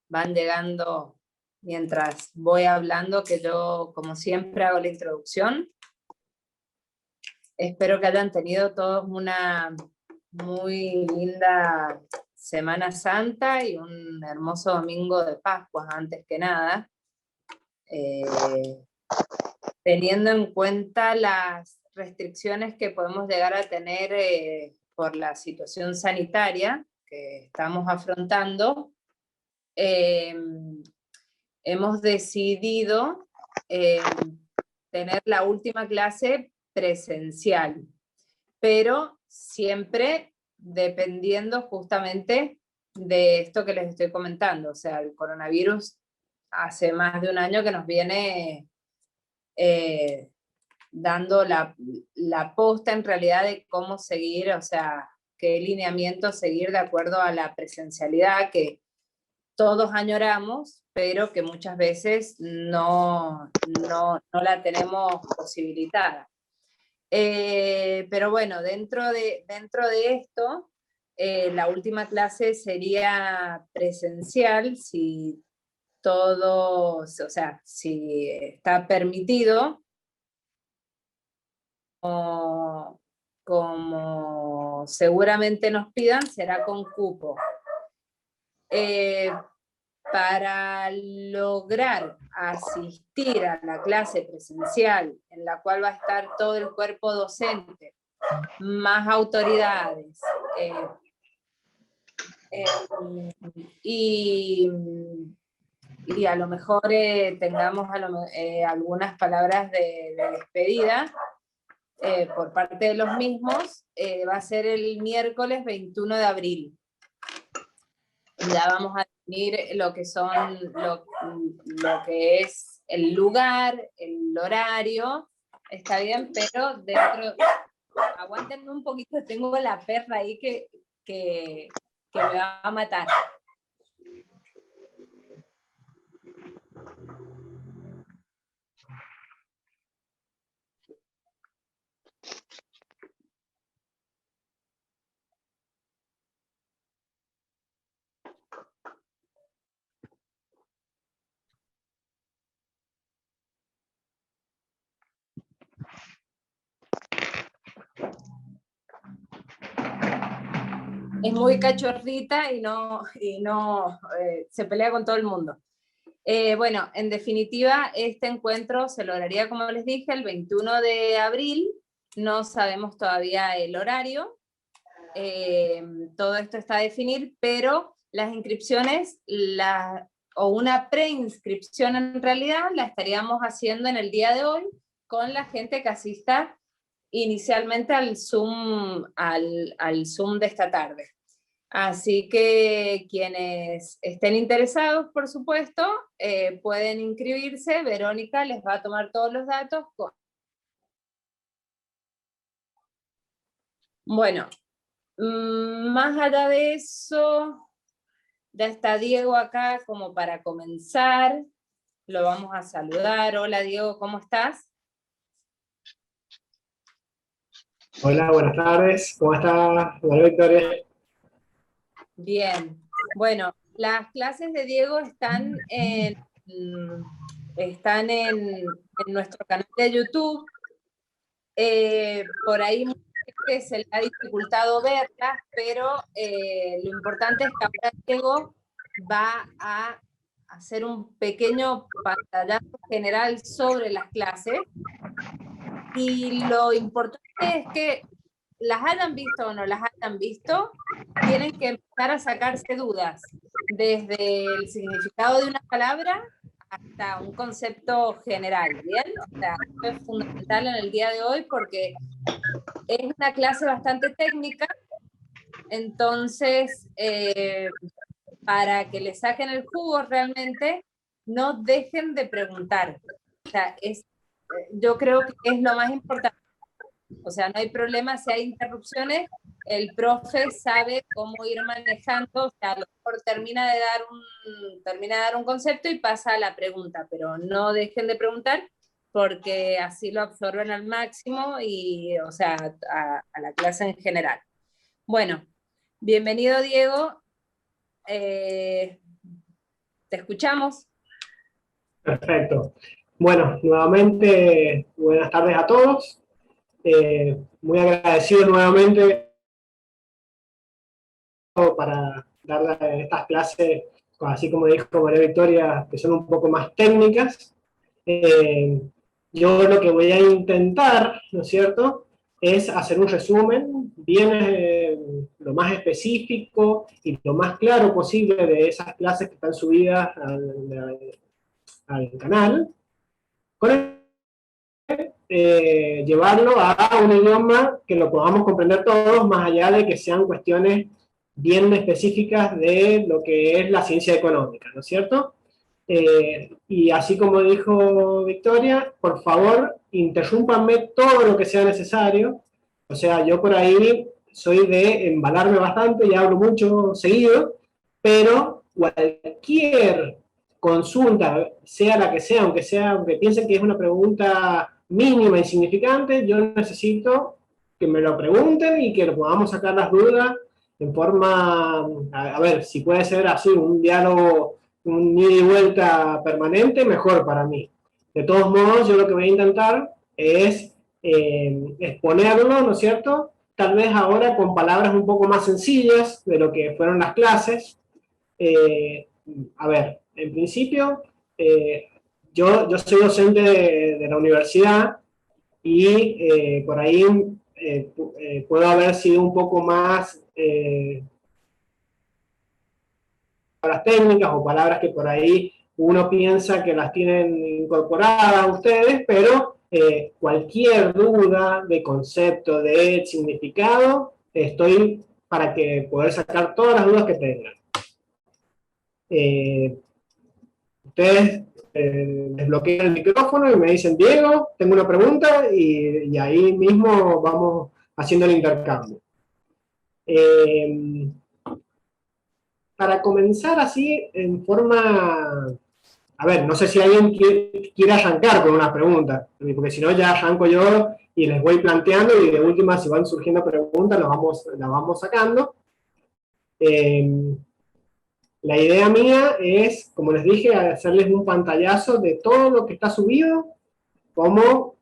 van llegando mientras voy hablando, que yo, como siempre, hago la introducción. Espero que hayan tenido todos una muy linda Semana Santa y un hermoso domingo de Pascua, antes que nada. Teniendo en cuenta las restricciones que podemos llegar a tener por la situación sanitaria que estamos afrontando, hemos decidido tener la última clase presencial, pero siempre dependiendo justamente de esto que les estoy comentando. O sea, el coronavirus hace más de un año que nos viene dando la posta en realidad de cómo seguir, o sea, qué lineamiento seguir de acuerdo a la presencialidad que todos añoramos, pero que muchas veces no la tenemos posibilitada. Pero bueno, dentro de esto, la última clase sería presencial, si todo, o sea, si está permitido, como seguramente nos pidan, será con cupo. Para lograr asistir a la clase presencial, en la cual va a estar todo el cuerpo docente, más autoridades, y a lo mejor tengamos algunas palabras de despedida por parte de los mismos, va a ser el miércoles 21 de abril. Ya vamos a definir lo que son, lo que es el lugar, el horario, está bien, pero dentro, aguántenme un poquito, tengo la perra ahí que me va a matar. Es muy cachorrita y no se pelea con todo el mundo. Bueno, en definitiva, este encuentro se lograría, como les dije, el 21 de abril. No sabemos todavía el horario. Todo esto está a definir, pero las inscripciones, o una preinscripción en realidad, la estaríamos haciendo en el día de hoy con la gente que asista inicialmente al Zoom de esta tarde. Así que quienes estén interesados, por supuesto, pueden inscribirse. Verónica les va a tomar todos los datos. Bueno, más allá de eso, ya está Diego acá como para comenzar. Lo vamos a saludar. Hola Diego, ¿cómo estás? Hola, buenas tardes. ¿Cómo está? Hola, Victoria. Bien. Bueno, las clases de Diego están en nuestro canal de YouTube. Por ahí se le ha dificultado verlas, pero lo importante es que ahora Diego va a hacer un pequeño pantallazo general sobre las clases, y lo importante es que las hayan visto o no las hayan visto, tienen que empezar a sacarse dudas, desde el significado de una palabra hasta un concepto general, ¿bien? O sea, esto es fundamental en el día de hoy porque es una clase bastante técnica, entonces para que le saquen el jugo realmente, no dejen de preguntar. O sea, yo creo que es lo más importante. O sea, no hay problema si hay interrupciones, el profe sabe cómo ir manejando. O sea, a lo mejor termina de dar un concepto y pasa a la pregunta, pero no dejen de preguntar porque así lo absorben al máximo y, o sea, a la clase en general. Bueno, bienvenido Diego. te escuchamos. Perfecto. Bueno, nuevamente, buenas tardes a todos. Muy agradecido nuevamente para dar estas clases, así como dijo María Victoria, que son un poco más técnicas. Yo lo que voy a intentar, ¿no es cierto?, es hacer un resumen bien lo más específico y lo más claro posible de esas clases que están subidas al canal, con llevarlo a un idioma que lo podamos comprender todos, más allá de que sean cuestiones bien específicas de lo que es la ciencia económica, ¿no es cierto? Y así como dijo Victoria, por favor, interrúmpanme todo lo que sea necesario. O sea, yo por ahí soy de embalarme bastante y hablo mucho seguido, pero cualquier consulta, sea la que sea, aunque piensen que es una pregunta mínima, insignificante, yo necesito que me lo pregunten y que lo podamos sacar las dudas en forma, a ver, si puede ser así, un diálogo, un ida y vuelta permanente, mejor para mí. De todos modos, yo lo que voy a intentar es exponerlo, ¿no es cierto? Tal vez ahora con palabras un poco más sencillas de lo que fueron las clases. A ver, en principio, yo soy docente de la universidad y por ahí puedo haber sido un poco más palabras técnicas o palabras que por ahí uno piensa que las tienen incorporadas ustedes, pero cualquier duda de concepto, de significado, estoy para que poder sacar todas las dudas que tengan. Ustedes desbloquean el micrófono y me dicen, Diego, tengo una pregunta, y ahí mismo vamos haciendo el intercambio. Para comenzar así, en forma... A ver, no sé si alguien quiere arrancar con una pregunta, porque si no ya arranco yo y les voy planteando, y de última, si van surgiendo preguntas, las vamos sacando. La idea mía es, como les dije, hacerles un pantallazo de todo lo que está subido, como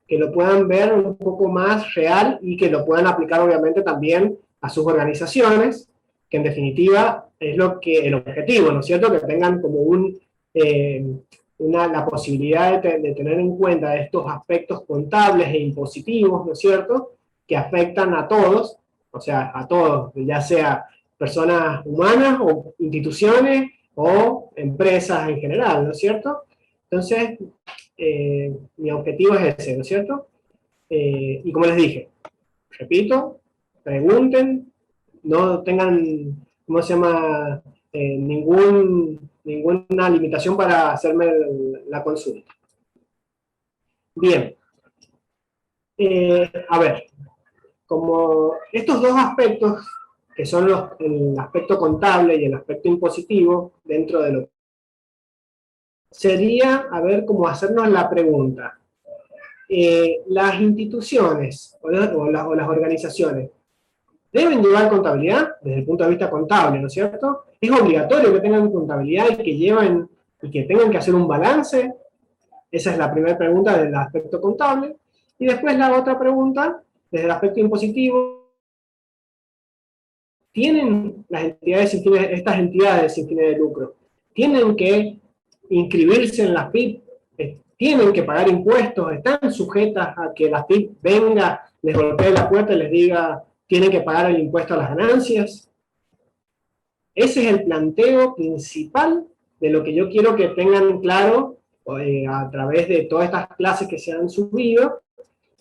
que lo puedan ver un poco más real y que lo puedan aplicar obviamente también a sus organizaciones, que en definitiva es el objetivo, ¿no es cierto? Que tengan como la posibilidad de tener en cuenta estos aspectos contables e impositivos, ¿no es cierto?, que afectan a todos, o sea, a todos, ya sea personas humanas o instituciones o empresas en general, ¿no es cierto? Entonces, mi objetivo es ese, ¿no es cierto? Y como les dije, repito, pregunten, no tengan, ¿cómo se llama?, ninguna limitación para hacerme la consulta. Bien. A ver, como estos dos aspectos, que son el aspecto contable y el aspecto impositivo, dentro de lo que sería, a ver, cómo hacernos la pregunta. Las instituciones o las organizaciones deben llevar contabilidad desde el punto de vista contable, ¿no es cierto? Es obligatorio que tengan contabilidad y que tengan que hacer un balance. Esa es la primera pregunta del aspecto contable. Y después la otra pregunta, desde el aspecto impositivo, ¿tienen estas entidades sin fines de lucro, tienen que inscribirse en la FIP, tienen que pagar impuestos, están sujetas a que la FIP venga, les golpee la puerta y les diga, tienen que pagar el impuesto a las ganancias? Ese es el planteo principal de lo que yo quiero que tengan claro a través de todas estas clases que se han subido,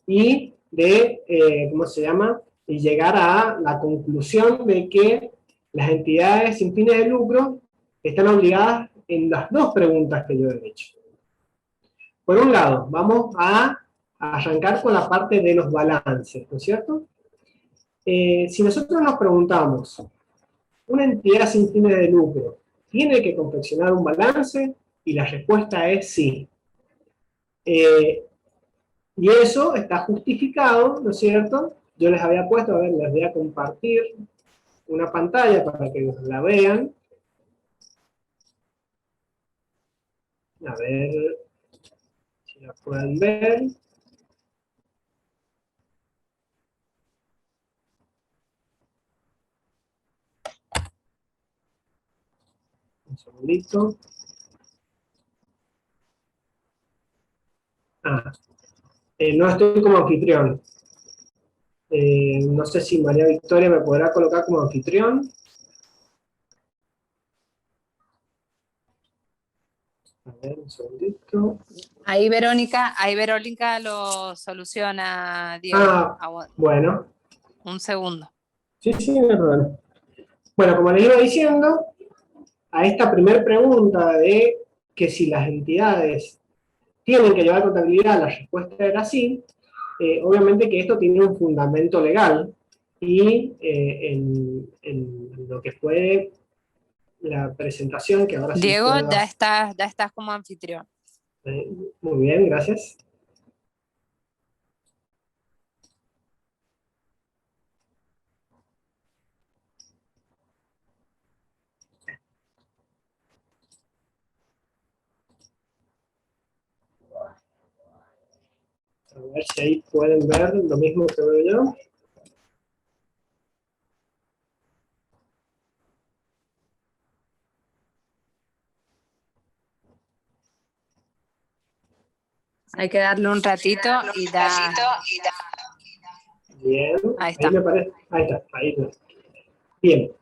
y de, ¿cómo se llama?, y llegar a la conclusión de que las entidades sin fines de lucro están obligadas en las dos preguntas que yo he hecho. Por un lado, vamos a arrancar con la parte de los balances, ¿no es cierto? Si nosotros nos preguntamos, ¿una entidad sin fines de lucro tiene que confeccionar un balance? Y la respuesta es sí. Y eso está justificado, ¿no es cierto? Yo les había puesto, a ver, les voy a compartir una pantalla para que la vean. A ver si la pueden ver. Un segundito. No estoy como anfitrión. No sé si María Victoria me podrá colocar como anfitrión. A ver, un segundito. Ahí Verónica lo soluciona, Diego. Bueno. Un segundo. Sí, no hay problema. Bueno, como les iba diciendo, a esta primera pregunta de que si las entidades tienen que llevar contabilidad, la respuesta era sí. Obviamente que esto tiene un fundamento legal y en lo que fue la presentación, que ahora sí Diego, puedo... ya estás como anfitrión. Muy bien, gracias. A ver si ahí pueden ver lo mismo que veo yo. Hay que darle un ratito y da... Bien, Ahí está. ahí me parece. Ahí está, ahí está. Bien.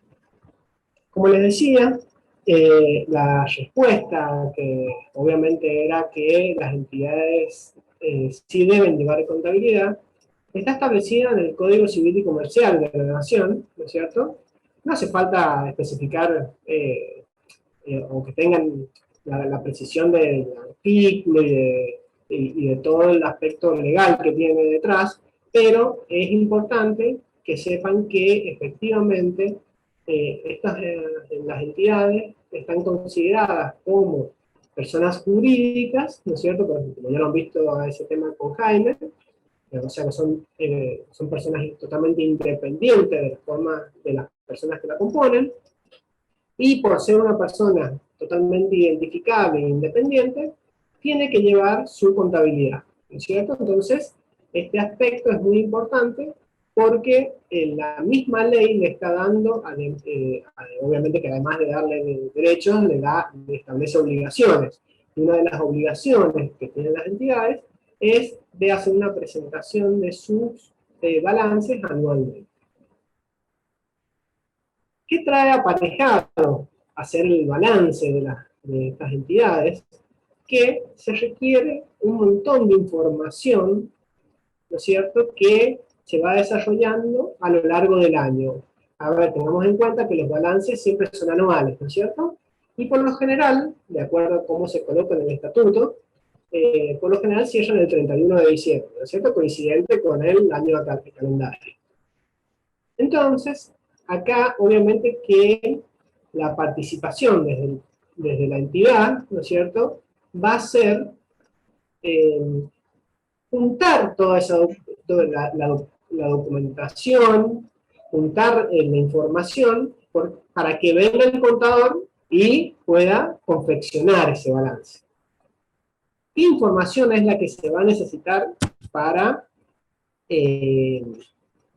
Como les decía, la respuesta que obviamente era que las entidades sí deben llevar contabilidad, está establecida en el Código Civil y Comercial de la Nación, ¿no es cierto? No hace falta especificar o que tengan la precisión del artículo y de todo el aspecto legal que tiene detrás, pero es importante que sepan que efectivamente las entidades están consideradas como personas jurídicas, ¿no es cierto? Como ya lo han visto a ese tema con Jaime, o sea que son personas totalmente independientes de la forma de las personas que la componen, y por ser una persona totalmente identificable e independiente, tiene que llevar su contabilidad, ¿no es cierto? Entonces, este aspecto es muy importante porque la misma ley le está dando, obviamente que además de darle derechos, le establece obligaciones. Y una de las obligaciones que tienen las entidades es de hacer una presentación de sus balances anualmente. ¿Qué trae aparejado hacer el balance de estas entidades? Que se requiere un montón de información, ¿no es cierto?, que se va desarrollando a lo largo del año. A ver, tengamos en cuenta que los balances siempre son anuales, ¿no es cierto? Y por lo general, de acuerdo a cómo se coloca en el estatuto, por lo general cierran el 31 de diciembre, ¿no es cierto?, coincidente con el año calendario. Entonces, acá obviamente que la participación desde la entidad, ¿no es cierto?, va a ser juntar toda la documentación, juntar la información para que venga el contador y pueda confeccionar ese balance. ¿Qué información es la que se va a necesitar para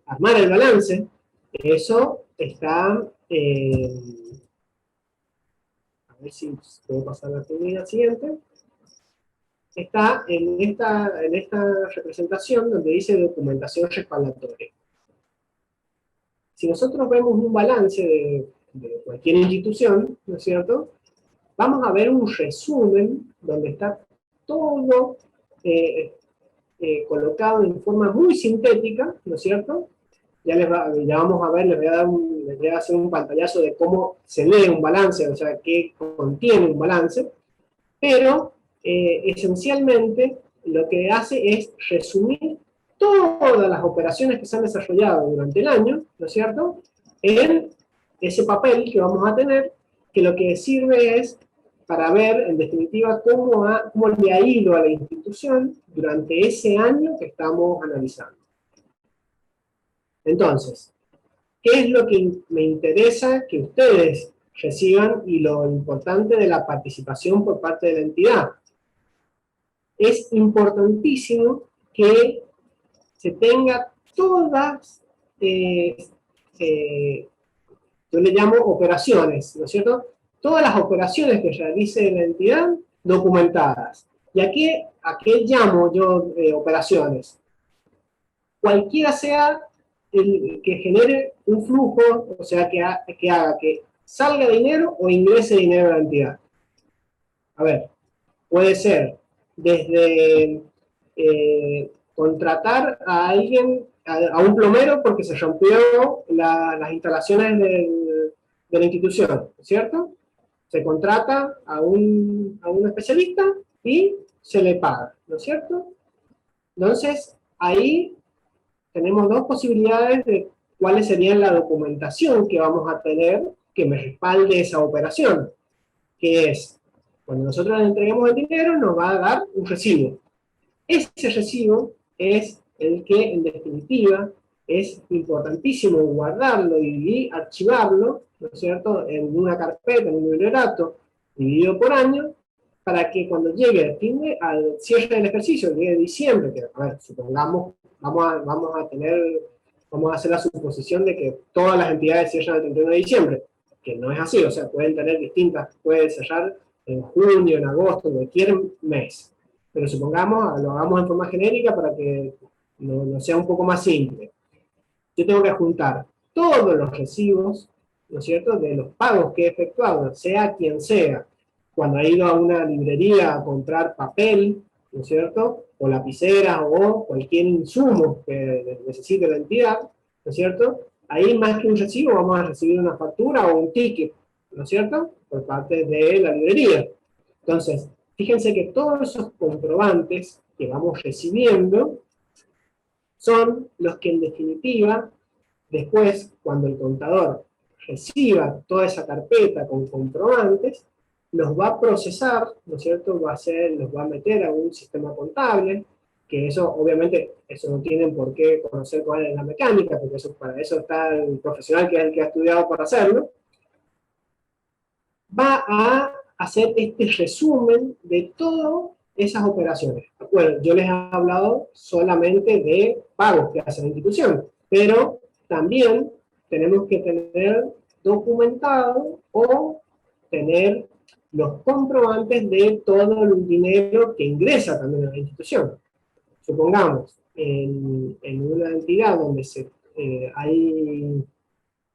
armar el balance? Eso está, a ver si puedo pasar la primera siguiente, está en esta representación donde dice documentación respaldatoria. Si nosotros vemos un balance de cualquier institución, ¿no es cierto?, vamos a ver un resumen donde está todo colocado en forma muy sintética, ¿no es cierto? Ya vamos a ver, les voy a hacer un pantallazo de cómo se lee un balance, o sea, qué contiene un balance, pero esencialmente lo que hace es resumir todas las operaciones que se han desarrollado durante el año, ¿no es cierto?, en ese papel que vamos a tener, que lo que sirve es para ver, en definitiva, cómo le ha ido a la institución durante ese año que estamos analizando. Entonces, ¿qué es lo que me interesa que ustedes reciban y lo importante de la participación por parte de la entidad. Es importantísimo que se tenga todas, yo le llamo operaciones, ¿no es cierto? Todas las operaciones que realice la entidad documentadas. ¿Y a qué llamo yo operaciones? Cualquiera sea el que genere un flujo, o sea, que haga que salga dinero o ingrese dinero a la entidad. A ver, puede ser desde contratar a alguien, a un plomero porque se rompió las instalaciones de la institución, ¿cierto? Se contrata a un especialista y se le paga, ¿no es cierto? Entonces, ahí tenemos dos posibilidades de cuáles serían la documentación que vamos a tener que me respalde esa operación, que es, cuando nosotros le entreguemos el dinero, nos va a dar un recibo. Ese recibo es el que, en definitiva, es importantísimo guardarlo y archivarlo, ¿no es cierto?, en una carpeta, en un bibliorato, dividido por año, para que cuando llegue al cierre del ejercicio, llegue diciembre, que, a ver, supongamos, vamos a hacer la suposición de que todas las entidades cierran el 31 de diciembre, que no es así, o sea, pueden tener pueden cerrar en junio, en agosto, en cualquier mes. Pero supongamos, lo hagamos en forma genérica para que no sea un poco más simple. Yo tengo que juntar todos los recibos, ¿no es cierto?, de los pagos que he efectuado, sea quien sea, cuando ha ido a una librería a comprar papel, ¿no es cierto?, o lapiceras o cualquier insumo que necesite la entidad, ¿no es cierto?, ahí más que un recibo vamos a recibir una factura o un ticket, ¿no es cierto?, por parte de la librería. Entonces, fíjense que todos esos comprobantes que vamos recibiendo son los que en definitiva, después, cuando el contador reciba toda esa carpeta con comprobantes, los va a procesar, ¿no es cierto?, los va a meter a un sistema contable, que eso, obviamente, eso no tienen por qué conocer cuál es la mecánica, porque para eso está el profesional que es el que ha estudiado para hacerlo, va a hacer este resumen de todas esas operaciones. Bueno, yo les he hablado solamente de pagos que hace la institución, pero también tenemos que tener documentado o tener los comprobantes de todo el dinero que ingresa también a la institución. Supongamos, en una entidad donde hay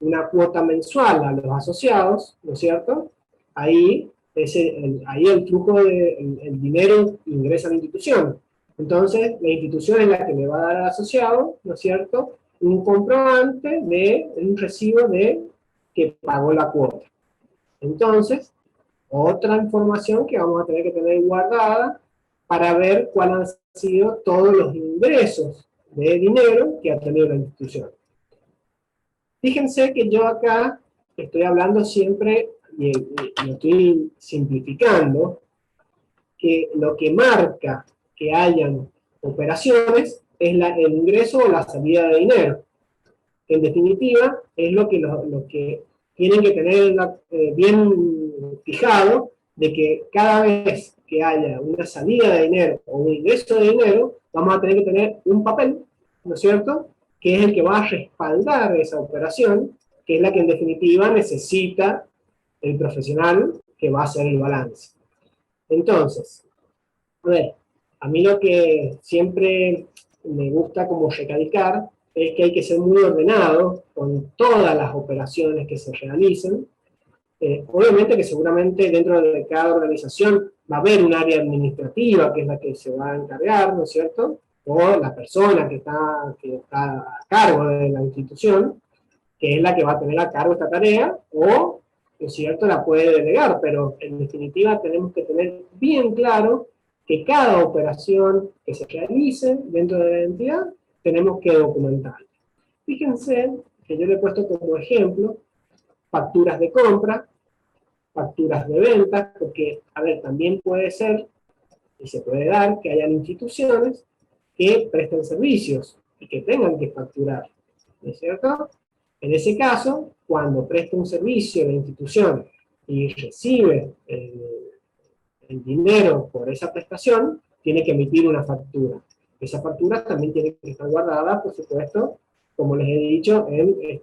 una cuota mensual a los asociados, ¿no es cierto?, ahí el flujo el dinero ingresa a la institución. Entonces, la institución es la que le va a dar al asociado, ¿no es cierto?, un comprobante un recibo de que pagó la cuota. Entonces, otra información que vamos a tener que tener guardada para ver cuáles han sido todos los ingresos de dinero que ha tenido la institución. Fíjense que yo acá estoy hablando siempre, y lo estoy simplificando, que lo que marca que hayan operaciones es el ingreso o la salida de dinero. En definitiva, es lo que tienen que tener bien fijado, de que cada vez que haya una salida de dinero o un ingreso de dinero, vamos a tener que tener un papel, ¿no es cierto?, que es el que va a respaldar esa operación, que es la que en definitiva necesita el profesional que va a hacer el balance. Entonces, a ver, a mí lo que siempre me gusta como recalcar es que hay que ser muy ordenado con todas las operaciones que se realicen. Obviamente que seguramente dentro de cada organización va a haber un área administrativa que es la que se va a encargar, ¿no es cierto?, o la persona que está a cargo de la institución, que es la que va a tener a cargo esta tarea, o, ¿no es cierto?, la puede delegar, pero en definitiva tenemos que tener bien claro que cada operación que se realice dentro de la entidad tenemos que documentar. Fíjense que yo le he puesto como ejemplo facturas de compra, facturas de venta, porque, a ver, también puede ser, y se puede dar, que hayan instituciones que presten servicios y que tengan que facturar, ¿no es cierto? En ese caso, cuando presta un servicio de institución y recibe el dinero por esa prestación, tiene que emitir una factura. Esa factura también tiene que estar guardada, por supuesto, como les he dicho, en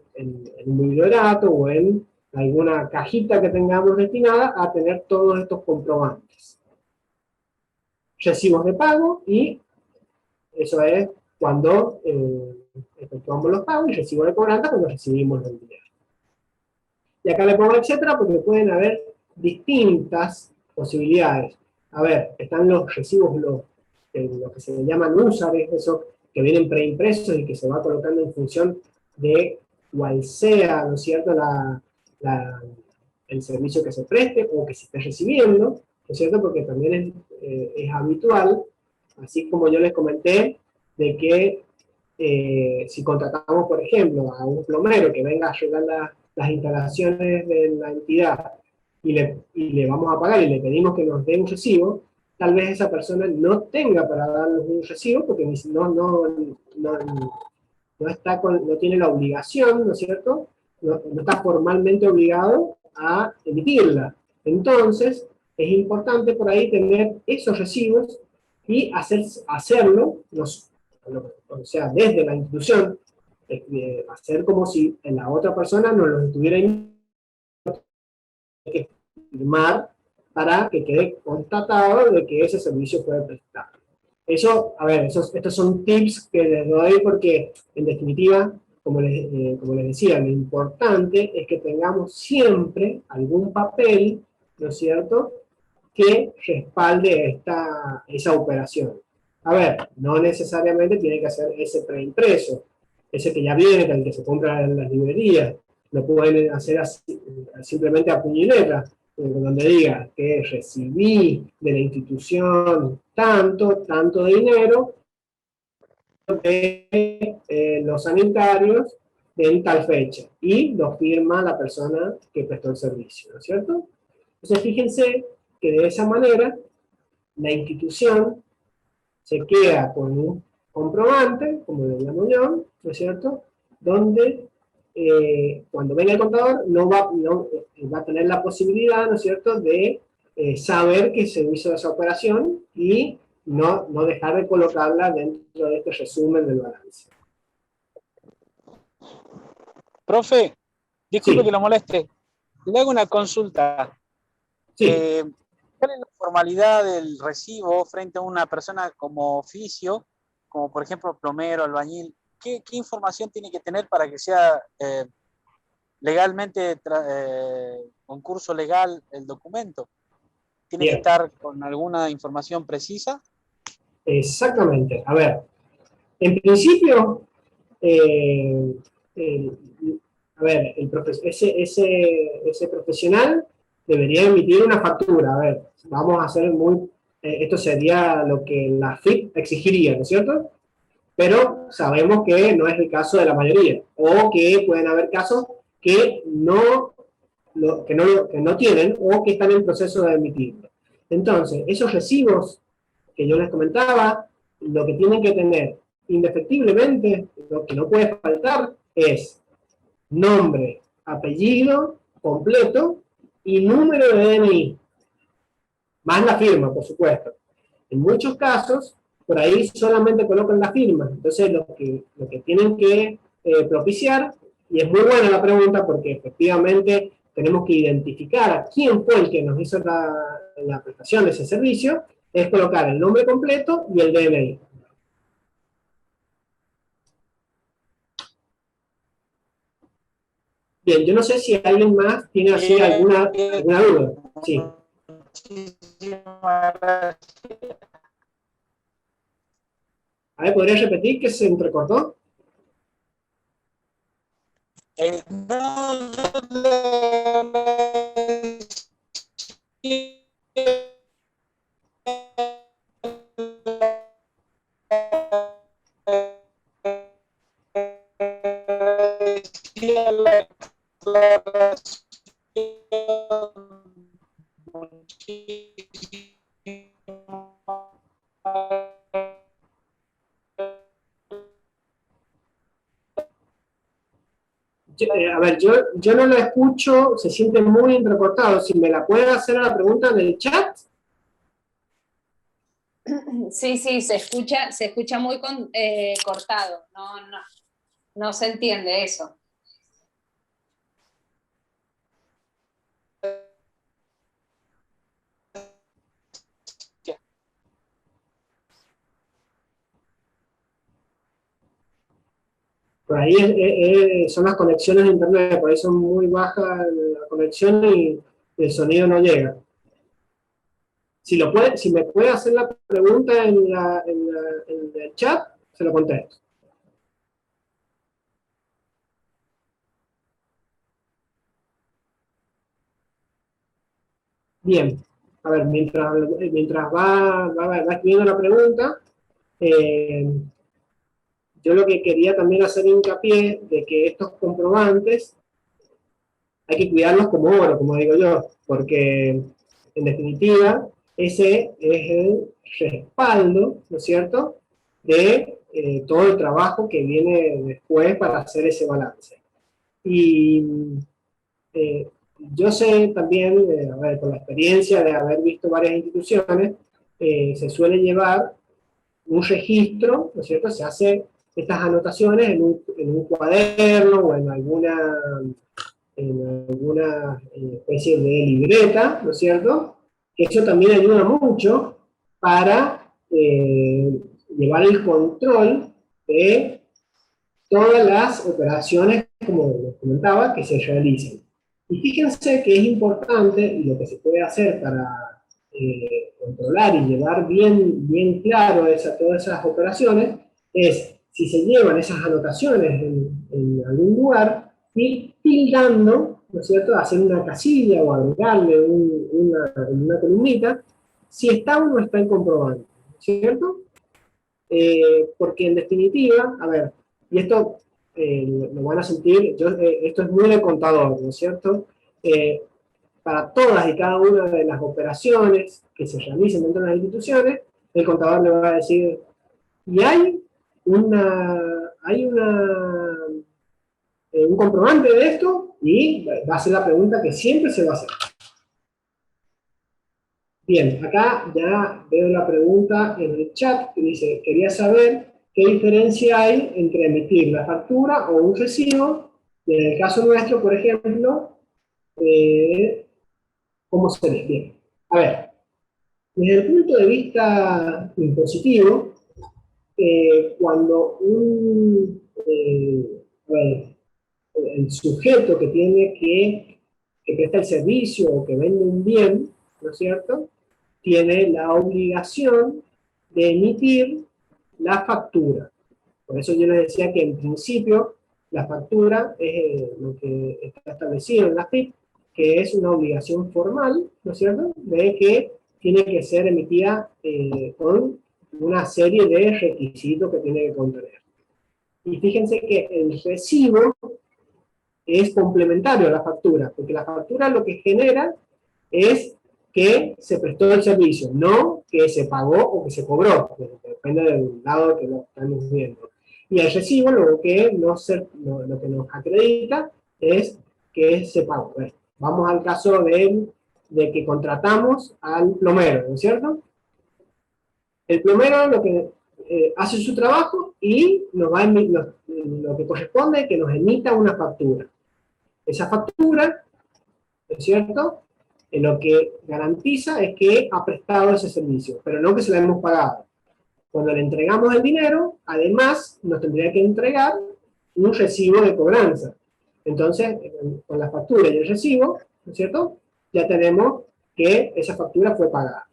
un bibliorato o en alguna cajita que tengamos destinada a tener todos estos comprobantes. Recibos de pago, y eso es cuando efectuamos los pagos, y recibo de cobranza cuando recibimos el dinero. Y acá le pongo etcétera porque pueden haber distintas posibilidades. A ver, están los recibos, lo que se le llaman usares, esos que vienen preimpresos y que se va colocando en función de cuál sea, ¿no es cierto?, el servicio que se preste o que se esté recibiendo, ¿no es cierto?, porque también es habitual, así como yo les comenté, de que si contratamos, por ejemplo, a un plomero que venga a arreglar las instalaciones de la entidad y le vamos a pagar y le pedimos que nos dé un recibo, tal vez esa persona no tenga para darnos un recibo porque no tiene la obligación, ¿no es cierto? No está formalmente obligado a emitirla. Entonces, es importante por ahí tener esos recibos y hacerlo, o sea, desde la institución, hacer como si la otra persona nos lo estuviera que firmar para que quede constatado de que ese servicio fue prestado. Eso, a ver, estos son tips que les doy porque, en definitiva, como les decía, lo importante es que tengamos siempre algún papel, ¿no es cierto?, que respalde esa operación. A ver, no necesariamente tiene que ser ese preimpreso, ese que ya viene, el que se compra en las librerías. Lo pueden hacer así, simplemente a puño y letra, donde diga que recibí de la institución tanto de dinero de los sanitarios en tal fecha, y lo firma la persona que prestó el servicio, ¿no es cierto? Entonces fíjense que de esa manera la institución se queda con un comprobante, como lo llamo yo, ¿no es cierto?, donde cuando venga el contador va a tener la posibilidad, ¿no es cierto?, de saber que se hizo esa operación y no dejar de colocarla dentro de este resumen del balance. Profe, disculpe Sí, que lo moleste. Le hago una consulta. sí. ¿Cuál es la formalidad del recibo frente a una persona como oficio, como por ejemplo plomero, albañil? ¿Qué información tiene que tener para que sea legalmente, concurso legal el documento? ¿Tiene que Bien, estar con alguna información precisa? exactamente. A ver, en principio, eh, eh, a ver, ese profesional debería emitir una factura. A ver, vamos a hacer esto sería lo que la FIP exigiría, ¿no es cierto? Pero sabemos que no es el caso de la mayoría, o que pueden haber casos que no tienen o que están en proceso de emitirlo. Entonces, esos recibos que yo les comentaba, lo que tienen que tener indefectiblemente, lo que no puede faltar es nombre, apellido completo y número de DNI, más la firma, por supuesto. En muchos casos, por ahí solamente colocan la firma. Entonces, lo que tienen que propiciar, y es muy buena la pregunta porque efectivamente tenemos que identificar a quién fue el que nos hizo la prestación de ese servicio, es colocar el nombre completo y el DNI. Bien, yo no sé si alguien más tiene así alguna duda. Sí. Muchísimas gracias. A ver, ¿podría repetir que se entrecortó? No, A ver, yo no lo escucho, se siente muy entrecortado. Si me la puede hacer la pregunta en el chat. Sí, se escucha muy cortado, no se entiende eso. Por ahí son las conexiones de internet, por ahí son muy bajas la conexión y el sonido no llega. Si me puede hacer la pregunta en el chat, se lo contesto. Bien, a ver, mientras va escribiendo la pregunta, yo lo que quería también hacer hincapié de que estos comprobantes hay que cuidarlos como oro, como digo yo, porque en definitiva ese es el respaldo, ¿no es cierto?, de todo el trabajo que viene después para hacer ese balance. Y yo sé también, a ver, por la experiencia de haber visto varias instituciones, se suele llevar un registro, ¿no es cierto? Se hace estas anotaciones en un cuaderno o en alguna especie de libreta, ¿no es cierto? Que eso también ayuda mucho para llevar el control de todas las operaciones, como les comentaba, que se realicen. Y fíjense que es importante, y lo que se puede hacer para controlar y llevar bien claro todas esas operaciones, es, si se llevan esas anotaciones en algún lugar, ir tildando, ¿no es cierto?, hacer una casilla o agregarle una columnita, si está o no está el comprobante, ¿cierto? Porque en definitiva, a ver, y esto lo van a sentir, esto es muy de contador, ¿no es cierto? Para todas y cada una de las operaciones que se realicen dentro de las instituciones, el contador le va a decir, y hay un comprobante de esto, y va a ser la pregunta que siempre se va a hacer. Bien, acá ya veo la pregunta en el chat que dice, quería saber qué diferencia hay entre emitir la factura o un recibo, y en el caso nuestro, por ejemplo, ¿cómo se ve? Bien, a ver, desde el punto de vista impositivo, cuando el sujeto que que presta el servicio o que vende un bien, ¿no es cierto?, tiene la obligación de emitir la factura. Por eso yo les decía que en principio la factura es lo que está establecido en la FIP, que es una obligación formal, ¿no es cierto?, de que tiene que ser emitida con una serie de requisitos que tiene que contener. Y fíjense que el recibo es complementario a la factura, porque la factura lo que genera es que se prestó el servicio, no que se pagó o que se cobró, depende del lado que lo estamos viendo. Y el recibo lo que nos acredita es que se pagó. Bueno, vamos al caso de que contratamos al plomero, ¿no es cierto? El plomero lo que hace su trabajo y lo que corresponde es que nos emita una factura. Esa factura, ¿no es cierto?, lo que garantiza es que ha prestado ese servicio, pero no que se lo hemos pagado. Cuando le entregamos el dinero, además nos tendría que entregar un recibo de cobranza. Entonces, con la factura y el recibo, ¿no es cierto?, ya tenemos que esa factura fue pagada.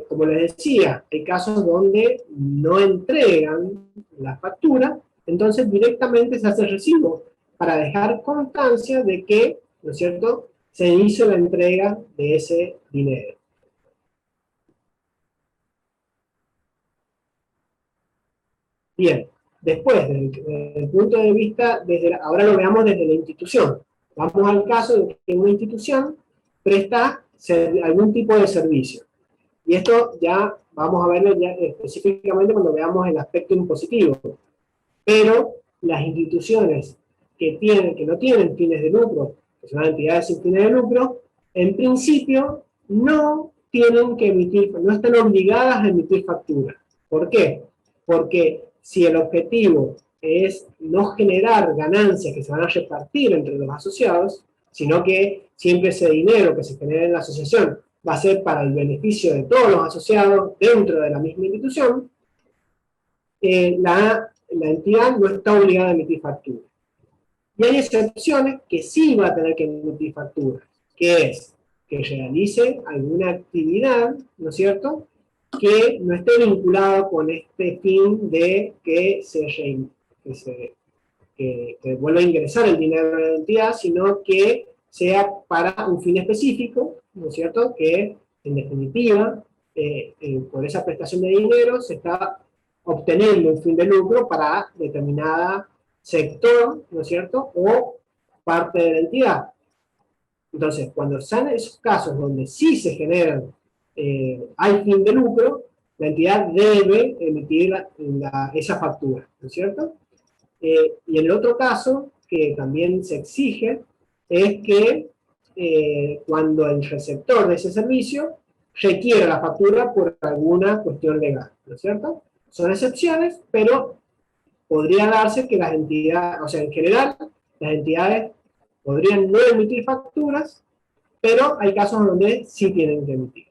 Como les decía, hay casos donde no entregan la factura, entonces directamente se hace el recibo para dejar constancia de que, ¿no es cierto?, se hizo la entrega de ese dinero. Bien, después, desde el punto de vista, ahora lo veamos desde la institución. Vamos al caso de que una institución presta algún tipo de servicio. Y esto ya vamos a verlo ya específicamente cuando veamos el aspecto impositivo. Pero las instituciones que no tienen fines de lucro, que son entidades sin fines de lucro, en principio no tienen que emitir, no están obligadas a emitir facturas. ¿Por qué? Porque si el objetivo es no generar ganancias que se van a repartir entre los asociados, sino que siempre ese dinero que se genera en la asociación va a ser para el beneficio de todos los asociados dentro de la misma institución, la entidad no está obligada a emitir facturas. Y hay excepciones que sí va a tener que emitir facturas, que es que realice alguna actividad, ¿no es cierto?, que no esté vinculada con este fin de que vuelva a ingresar el dinero de la entidad, sino que sea para un fin específico, ¿no es cierto?, que en definitiva, por esa prestación de dinero se está obteniendo un fin de lucro para determinada sector, ¿no es cierto?, o parte de la entidad. Entonces, cuando sean esos casos donde sí se generan, hay fin de lucro, la entidad debe emitir esa factura, ¿no es cierto? Y el otro caso que también se exige es que cuando el receptor de ese servicio requiera la factura por alguna cuestión legal, ¿no es cierto? Son excepciones, pero podría darse que las entidades, o sea, en general, las entidades podrían no emitir facturas, pero hay casos donde sí tienen que emitir.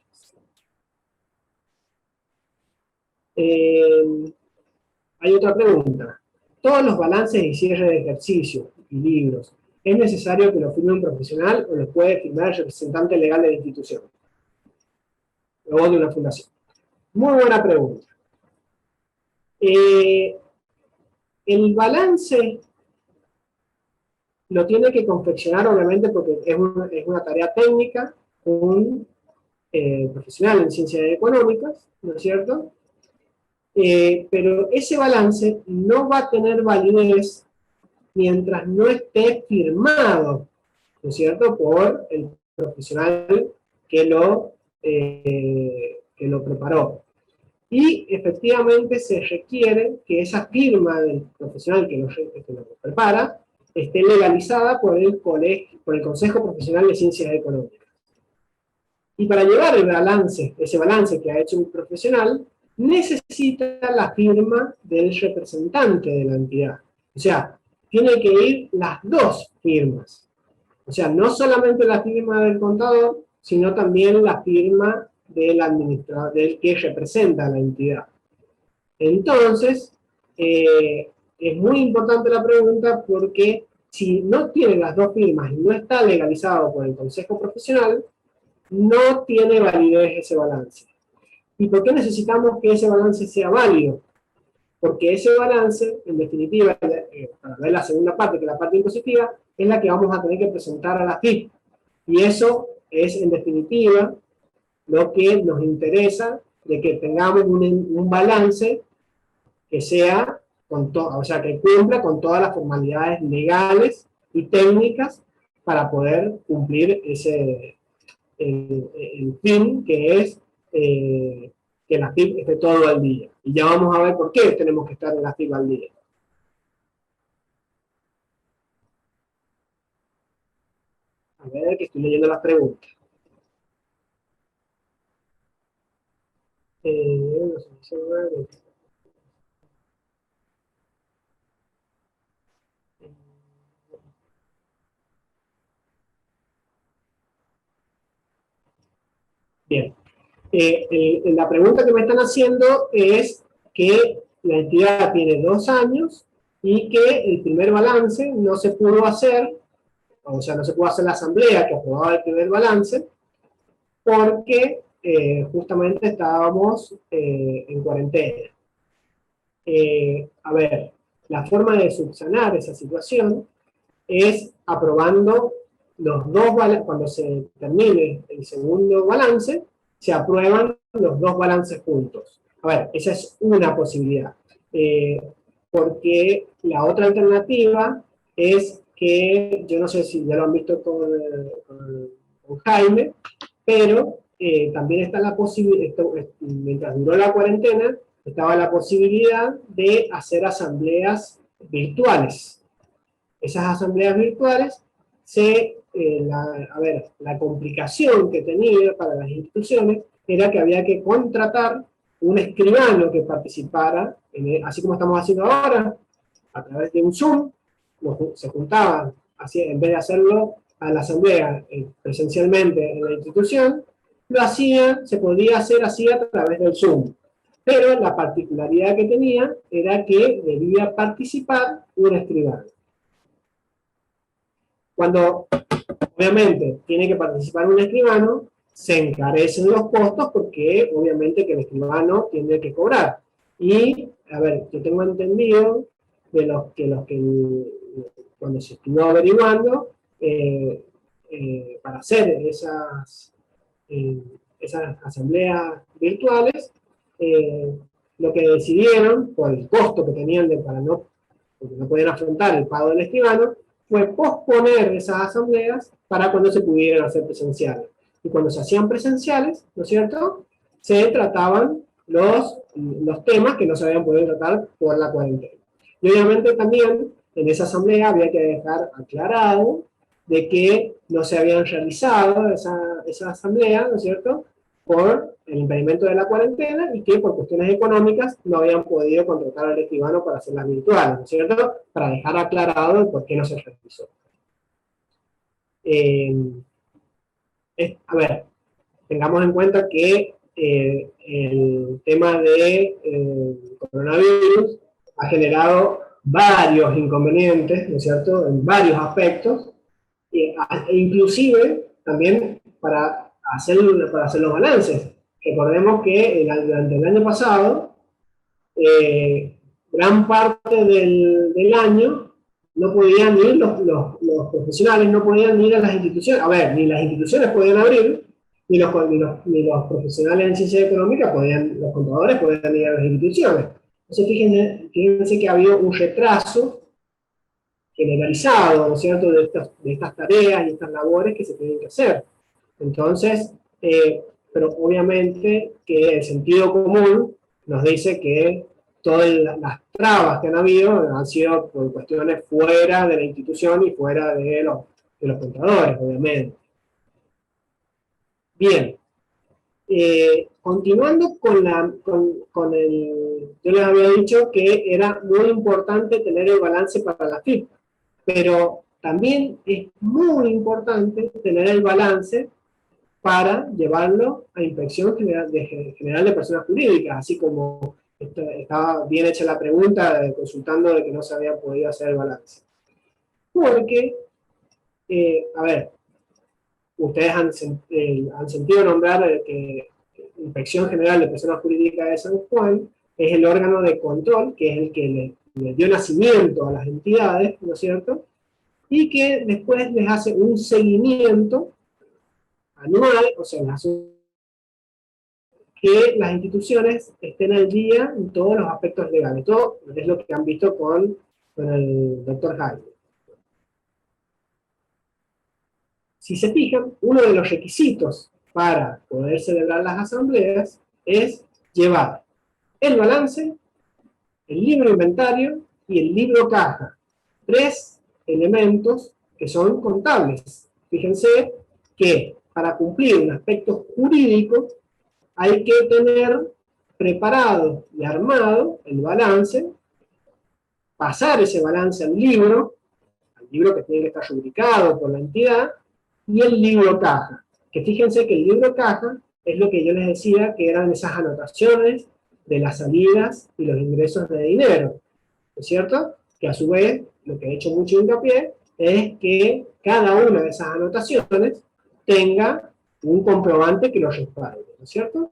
Hay otra pregunta. Todos los balances y cierre de ejercicio y libros, ¿es necesario que los firme un profesional o los puede firmar el representante legal de la institución o de una fundación? Muy buena pregunta. El balance lo tiene que confeccionar, obviamente, porque es una tarea técnica, un profesional en ciencias económicas, ¿no es cierto? Pero ese balance no va a tener validez mientras no esté firmado, ¿no es cierto?, por el profesional que lo preparó. Y efectivamente se requiere que esa firma del profesional que lo prepara esté legalizada por el Consejo Profesional de Ciencias Económicas. Y para llevar el balance, ese balance que ha hecho un profesional, necesita la firma del representante de la entidad. O sea, tiene que ir las dos firmas. O sea, no solamente la firma del contador, sino también la firma del administrador, del que representa a la entidad. Entonces, es muy importante la pregunta porque si no tiene las dos firmas y no está legalizado por el Consejo Profesional, no tiene validez ese balance. ¿Y por qué necesitamos que ese balance sea válido? Porque ese balance, en definitiva, para ver la segunda parte, que es la parte impositiva, es la que vamos a tener que presentar a la FIP. Y eso es, en definitiva, lo que nos interesa de que tengamos un balance que sea, o sea, que cumpla con todas las formalidades legales y técnicas para poder cumplir el fin que es que la FIP esté todo al día. Y ya vamos a ver por qué tenemos que estar en la FIP al día. A ver, que estoy leyendo las preguntas. Bien. La pregunta que me están haciendo es que la entidad tiene 2 años y que el primer balance no se pudo hacer, o sea, no se pudo hacer la asamblea que aprobaba el primer balance, porque justamente estábamos en cuarentena. A ver, la forma de subsanar esa situación es aprobando los dos balances. Cuando se termine el segundo balance, se aprueban los dos balances juntos. A ver, esa es una posibilidad. Porque la otra alternativa es que, yo no sé si ya lo han visto con Jaime, pero también está la posibilidad, mientras duró la cuarentena, estaba la posibilidad de hacer asambleas virtuales. esas asambleas virtuales, la complicación que tenía para las instituciones era que había que contratar un escribano que participara, así como estamos haciendo ahora, a través de un Zoom, se juntaban, en vez de hacerlo a la asamblea presencialmente en la institución, se podía hacer así a través del Zoom. Pero la particularidad que tenía era que debía participar un escribano. Cuando, obviamente, tiene que participar un escribano, se encarecen los costos porque, obviamente, que el escribano tiene que cobrar. Y, a ver, yo tengo entendido de los que cuando se estuvo averiguando, para hacer esas asambleas virtuales, lo que decidieron, por el costo que tenían porque no podían afrontar el pago del escribano, fue posponer esas asambleas para cuando se pudieran hacer presenciales. Y cuando se hacían presenciales, ¿no es cierto?, se trataban los temas que no se habían podido tratar por la cuarentena. Y obviamente también en esa asamblea había que dejar aclarado de que no se habían realizado esa asamblea, ¿no es cierto?, por el impedimento de la cuarentena y que por cuestiones económicas no habían podido contratar al escribano para hacerlas virtuales, ¿no es cierto?, para dejar aclarado por qué no se realizó. A ver, tengamos en cuenta que el tema de coronavirus ha generado varios inconvenientes, ¿no es cierto?, en varios aspectos, e inclusive también para hacer los balances. Recordemos que durante el año pasado, gran parte del año no podían ir los profesionales, no podían ir a las instituciones. A ver, ni las instituciones podían abrir, ni los profesionales en ciencia económica los contadores podían ir a las instituciones. Entonces, fíjense que ha habido un retraso generalizado, ¿no es cierto?, de estas tareas y estas labores que se tienen que hacer. Entonces, pero obviamente que el sentido común nos dice que todas las trabas que han habido han sido por cuestiones fuera de la institución y fuera de los contadores, obviamente. Bien. Continuando yo les había dicho que era muy importante tener el balance para la FIP, pero también es muy importante tener el balance para llevarlo a Inspección General de Personas Jurídicas, así como estaba bien hecha la pregunta consultando de que no se había podido hacer el balance. Porque, a ver, ustedes han sentido nombrar que Inspección General de Personas Jurídicas de San Juan es el órgano de control, que es el que le dio nacimiento a las entidades, ¿no es cierto?, y que después les hace un seguimiento anual, o sea, que las instituciones estén al día en todos los aspectos legales. Todo es lo que han visto con el doctor Jaime. Si se fijan, uno de los requisitos para poder celebrar las asambleas es llevar el balance, el libro inventario y el libro caja. 3 elementos que son contables. Fíjense que para cumplir un aspecto jurídico hay que tener preparado y armado el balance, pasar ese balance al libro que tiene que estar rubricado por la entidad, y el libro caja. Que fíjense que el libro caja es lo que yo les decía que eran esas anotaciones de las salidas y los ingresos de dinero, ¿no es cierto? Que a su vez, lo que he hecho mucho hincapié, es que cada una de esas anotaciones tenga un comprobante que lo respalde, ¿no es cierto?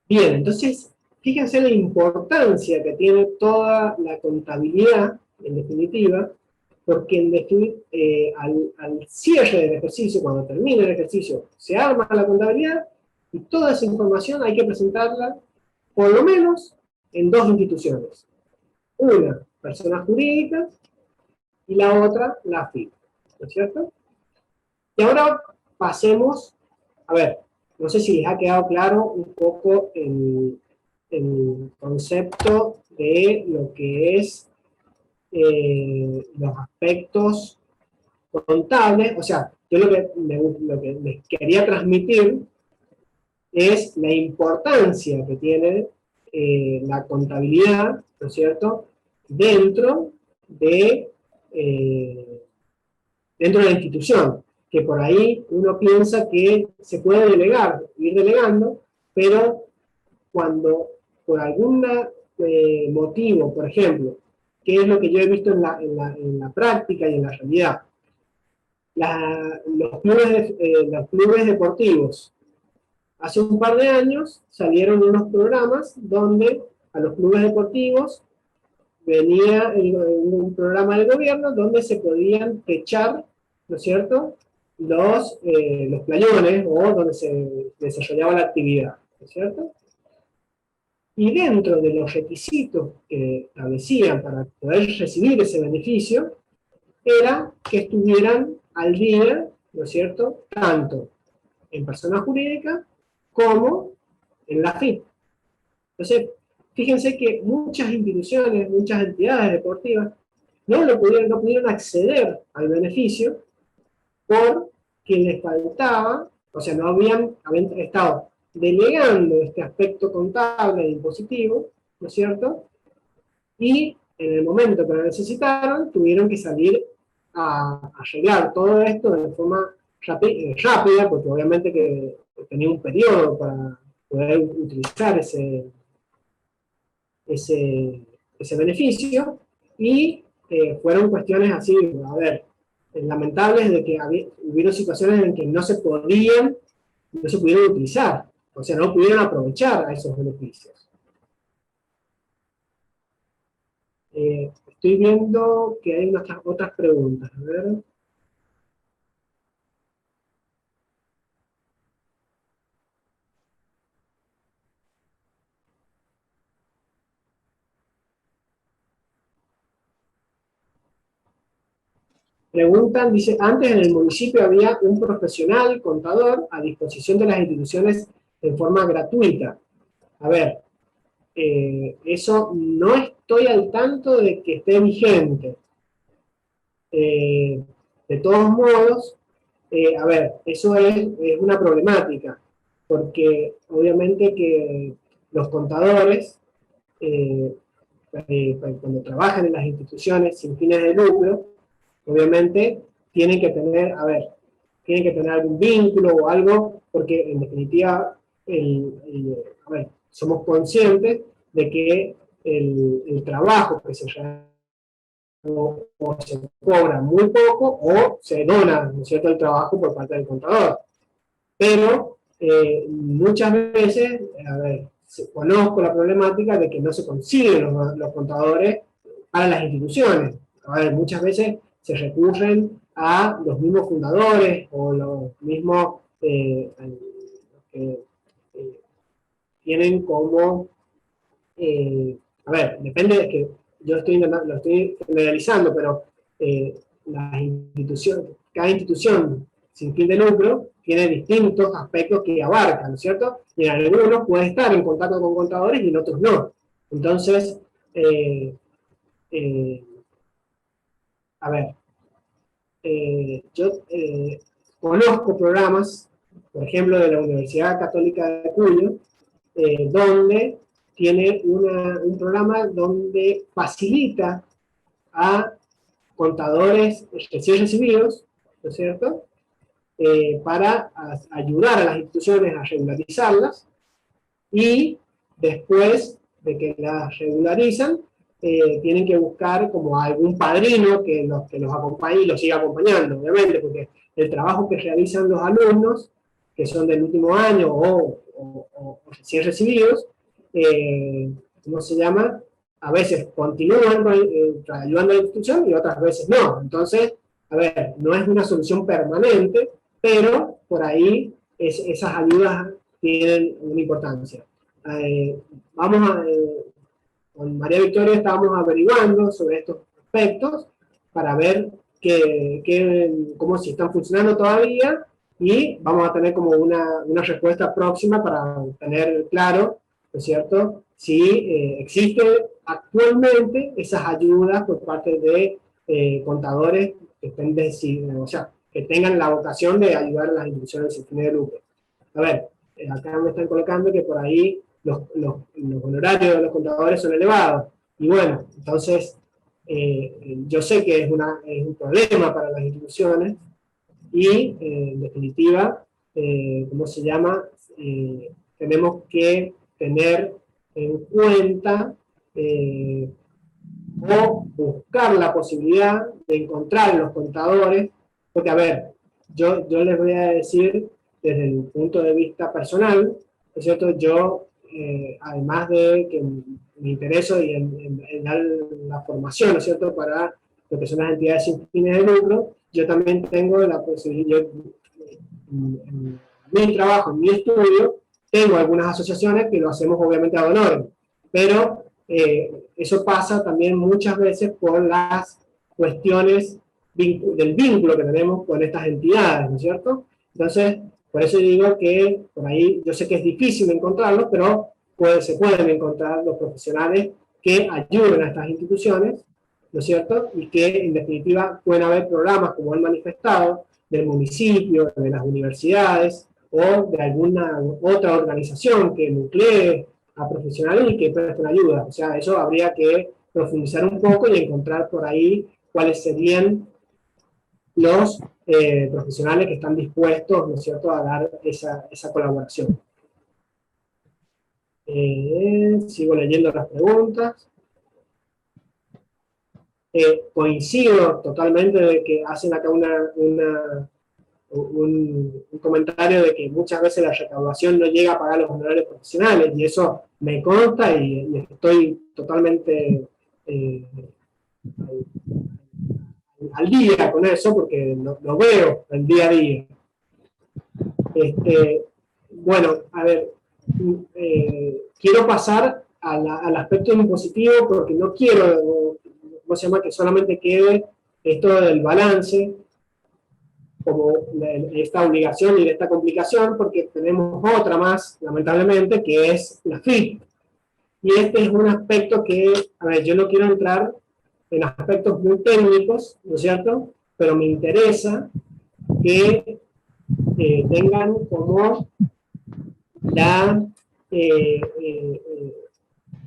Bien, entonces, fíjense la importancia que tiene toda la contabilidad, en definitiva, porque al cierre del ejercicio, cuando termine el ejercicio, se arma la contabilidad y toda esa información hay que presentarla, por lo menos, en 2 instituciones. Una, personas jurídicas, y la otra, la FIP, ¿no es cierto? Y ahora pasemos, a ver, no sé si les ha quedado claro un poco el concepto de lo que es los aspectos contables. O sea, yo lo que les quería transmitir es la importancia que tiene la contabilidad, ¿no es cierto?, dentro de la institución, que por ahí uno piensa que se puede delegar, ir delegando, pero cuando por algún motivo, por ejemplo, que es lo que yo he visto en la práctica y en la realidad, los clubes deportivos, hace un par de años salieron unos programas donde a los clubes deportivos venía un programa del gobierno donde se podían techar, ¿no es cierto?, los playones o donde se desarrollaba la actividad, ¿no es cierto? Y dentro de los requisitos que establecían para poder recibir ese beneficio, era que estuvieran al día, ¿no es cierto?, tanto en persona jurídica como en la FIP. Entonces, fíjense que muchas instituciones, muchas entidades deportivas no pudieron acceder al beneficio porque les faltaba, o sea, no habían estado delegando este aspecto contable e impositivo, ¿no es cierto? Y en el momento que lo necesitaron, tuvieron que salir a arreglar todo esto de forma rápida, porque obviamente que tenía un periodo para poder utilizar ese beneficio, y fueron cuestiones así, a ver, lamentables, de que hubieron situaciones en que no se pudieron utilizar, o sea, no pudieron aprovechar a esos beneficios. Estoy viendo que hay otras preguntas, a ver. Preguntan, dice, antes en el municipio había un profesional contador a disposición de las instituciones en forma gratuita. A ver, eso no estoy al tanto de que esté vigente. De todos modos, a ver, eso es una problemática, porque obviamente que los contadores, cuando trabajan en las instituciones sin fines de lucro, obviamente tienen que tener, algún vínculo o algo, porque en definitiva, somos conscientes de que el trabajo que se realiza o se cobra muy poco o se dona, ¿no es cierto?, el trabajo por parte del contador. Pero muchas veces, conozco la problemática de que no se consiguen los contadores para las instituciones. Muchas veces se recurren a los mismos fundadores o los mismos que tienen como, depende de que yo lo estoy generalizando, pero cada institución sin fin de lucro tiene distintos aspectos que abarcan, ¿no es cierto? Y en algunos puede estar en contacto con contadores y en otros no. Entonces, yo conozco programas, por ejemplo, de la Universidad Católica de Cuyo, donde tiene un programa donde facilita a contadores recién recibidos, ¿no es cierto?, para ayudar a las instituciones a regularizarlas, y después de que las regularizan, tienen que buscar como algún padrino que los acompañe y los siga acompañando, obviamente, porque el trabajo que realizan los alumnos, que son del último año o recién recibidos, ¿cómo se llama? A veces continúan ayudando a la institución y otras veces no. Entonces, no es una solución permanente, pero por ahí esas ayudas tienen una importancia. Con María Victoria estábamos averiguando sobre estos aspectos para ver cómo si están funcionando todavía, y vamos a tener como una respuesta próxima para tener claro, ¿no es cierto?, si existen actualmente esas ayudas por parte de contadores que estén o sea, que tengan la vocación de ayudar a las instituciones sin fines de lucro. A ver, acá me están colocando que por ahí los honorarios de los contadores son elevados. Y bueno, entonces, yo sé que es un problema para las instituciones y, en definitiva, ¿cómo se llama? Tenemos que tener en cuenta o buscar la posibilidad de encontrar los contadores, porque a ver, yo les voy a decir desde el punto de vista personal, ¿no es cierto? Yo, además de que me intereso en dar la formación, ¿no es cierto?, para lo que son las entidades sin fines de lucro, yo también tengo la posibilidad, en mi trabajo, en mi estudio, tengo algunas asociaciones que lo hacemos obviamente ad honorem, pero eso pasa también muchas veces por las cuestiones del vínculo que tenemos con estas entidades, ¿no es cierto? Entonces, por eso digo que por ahí, yo sé que es difícil encontrarlos, pero se pueden encontrar los profesionales que ayuden a estas instituciones, ¿no es cierto? Y que en definitiva pueden haber programas, como han manifestado, del municipio, de las universidades o de alguna otra organización que nuclee a profesionales y que presten ayuda. O sea, eso habría que profundizar un poco y encontrar por ahí cuáles serían los profesionales que están dispuestos, ¿no es cierto?, a dar esa colaboración. Sigo leyendo las preguntas. Coincido totalmente de que hacen acá un comentario de que muchas veces la recaudación no llega a pagar los honorarios profesionales, y eso me consta y estoy totalmente al día con eso, porque lo veo el día a día. Bueno, a ver, quiero pasar al aspecto impositivo, porque no quiero, ¿cómo se llama?, que solamente quede esto del balance como esta obligación y esta complicación, porque tenemos otra más, lamentablemente, que es la FIP. Y este es un aspecto que, a ver, yo no quiero entrar en aspectos muy técnicos, ¿no es cierto?, pero me interesa que tengan como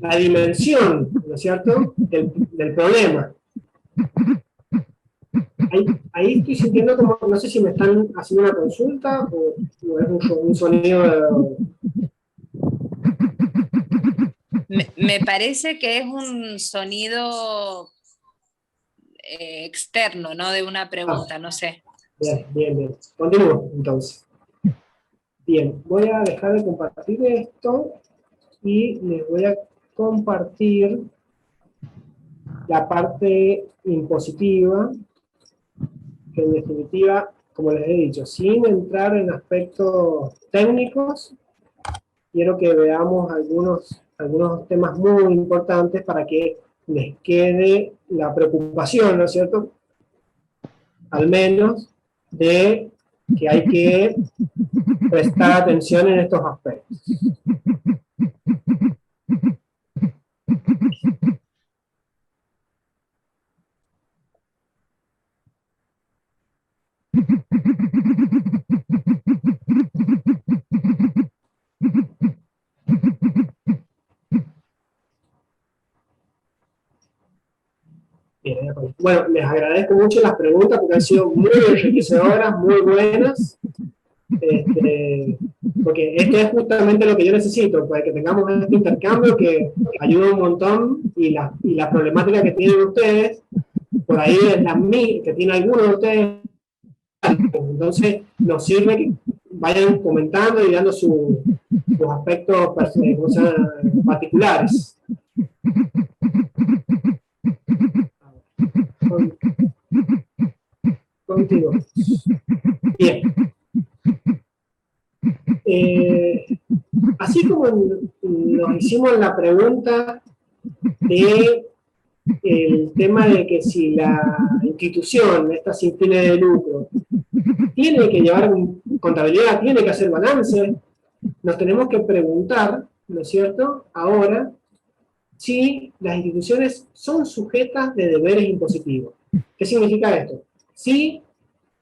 la dimensión, ¿no es cierto?, del problema. Ahí estoy sintiendo como, no sé si me están haciendo una consulta o es un sonido. Me parece que es un sonido externo, ¿no? De una pregunta, no sé. Bien. Continúo, entonces. Bien, voy a dejar de compartir esto y les voy a compartir la parte impositiva, que en definitiva, como les he dicho, sin entrar en aspectos técnicos, quiero que veamos algunos temas muy importantes para que les quede la preocupación, ¿no es cierto?, al menos de que hay que prestar atención en estos aspectos. Bueno, les agradezco mucho las preguntas porque han sido muy enriquecedoras, muy buenas, porque esto es justamente lo que yo necesito, para que tengamos este intercambio que ayuda un montón, y la problemática que tienen ustedes, por ahí es la misma que tiene algunos de ustedes, entonces nos sirve que vayan comentando y dando sus aspectos particulares. Contigo. Bien. Así como nos hicimos la pregunta de el tema de que si la institución, esta sin fines de lucro, tiene que llevar contabilidad, tiene que hacer balance, nos tenemos que preguntar, ¿no es cierto?, ahora, si las instituciones son sujetas de deberes impositivos. ¿Qué significa esto? Si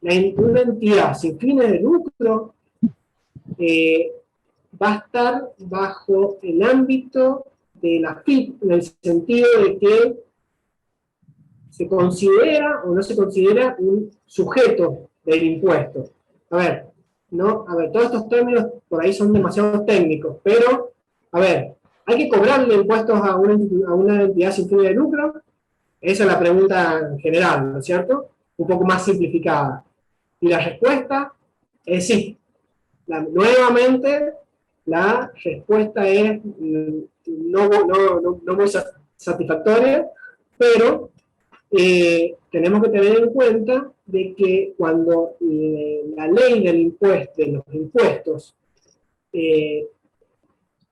una entidad sin fines de lucro va a estar bajo el ámbito de la FIP, en el sentido de que se considera o no se considera un sujeto del impuesto. A ver, todos estos términos por ahí son demasiado técnicos, pero, a ver, ¿hay que cobrarle impuestos a una entidad sin fines de lucro? Esa es la pregunta general, ¿no es cierto? Un poco más simplificada. Y la respuesta es sí. Nuevamente, la respuesta es no muy satisfactoria, pero tenemos que tener en cuenta de que cuando la ley de los impuestos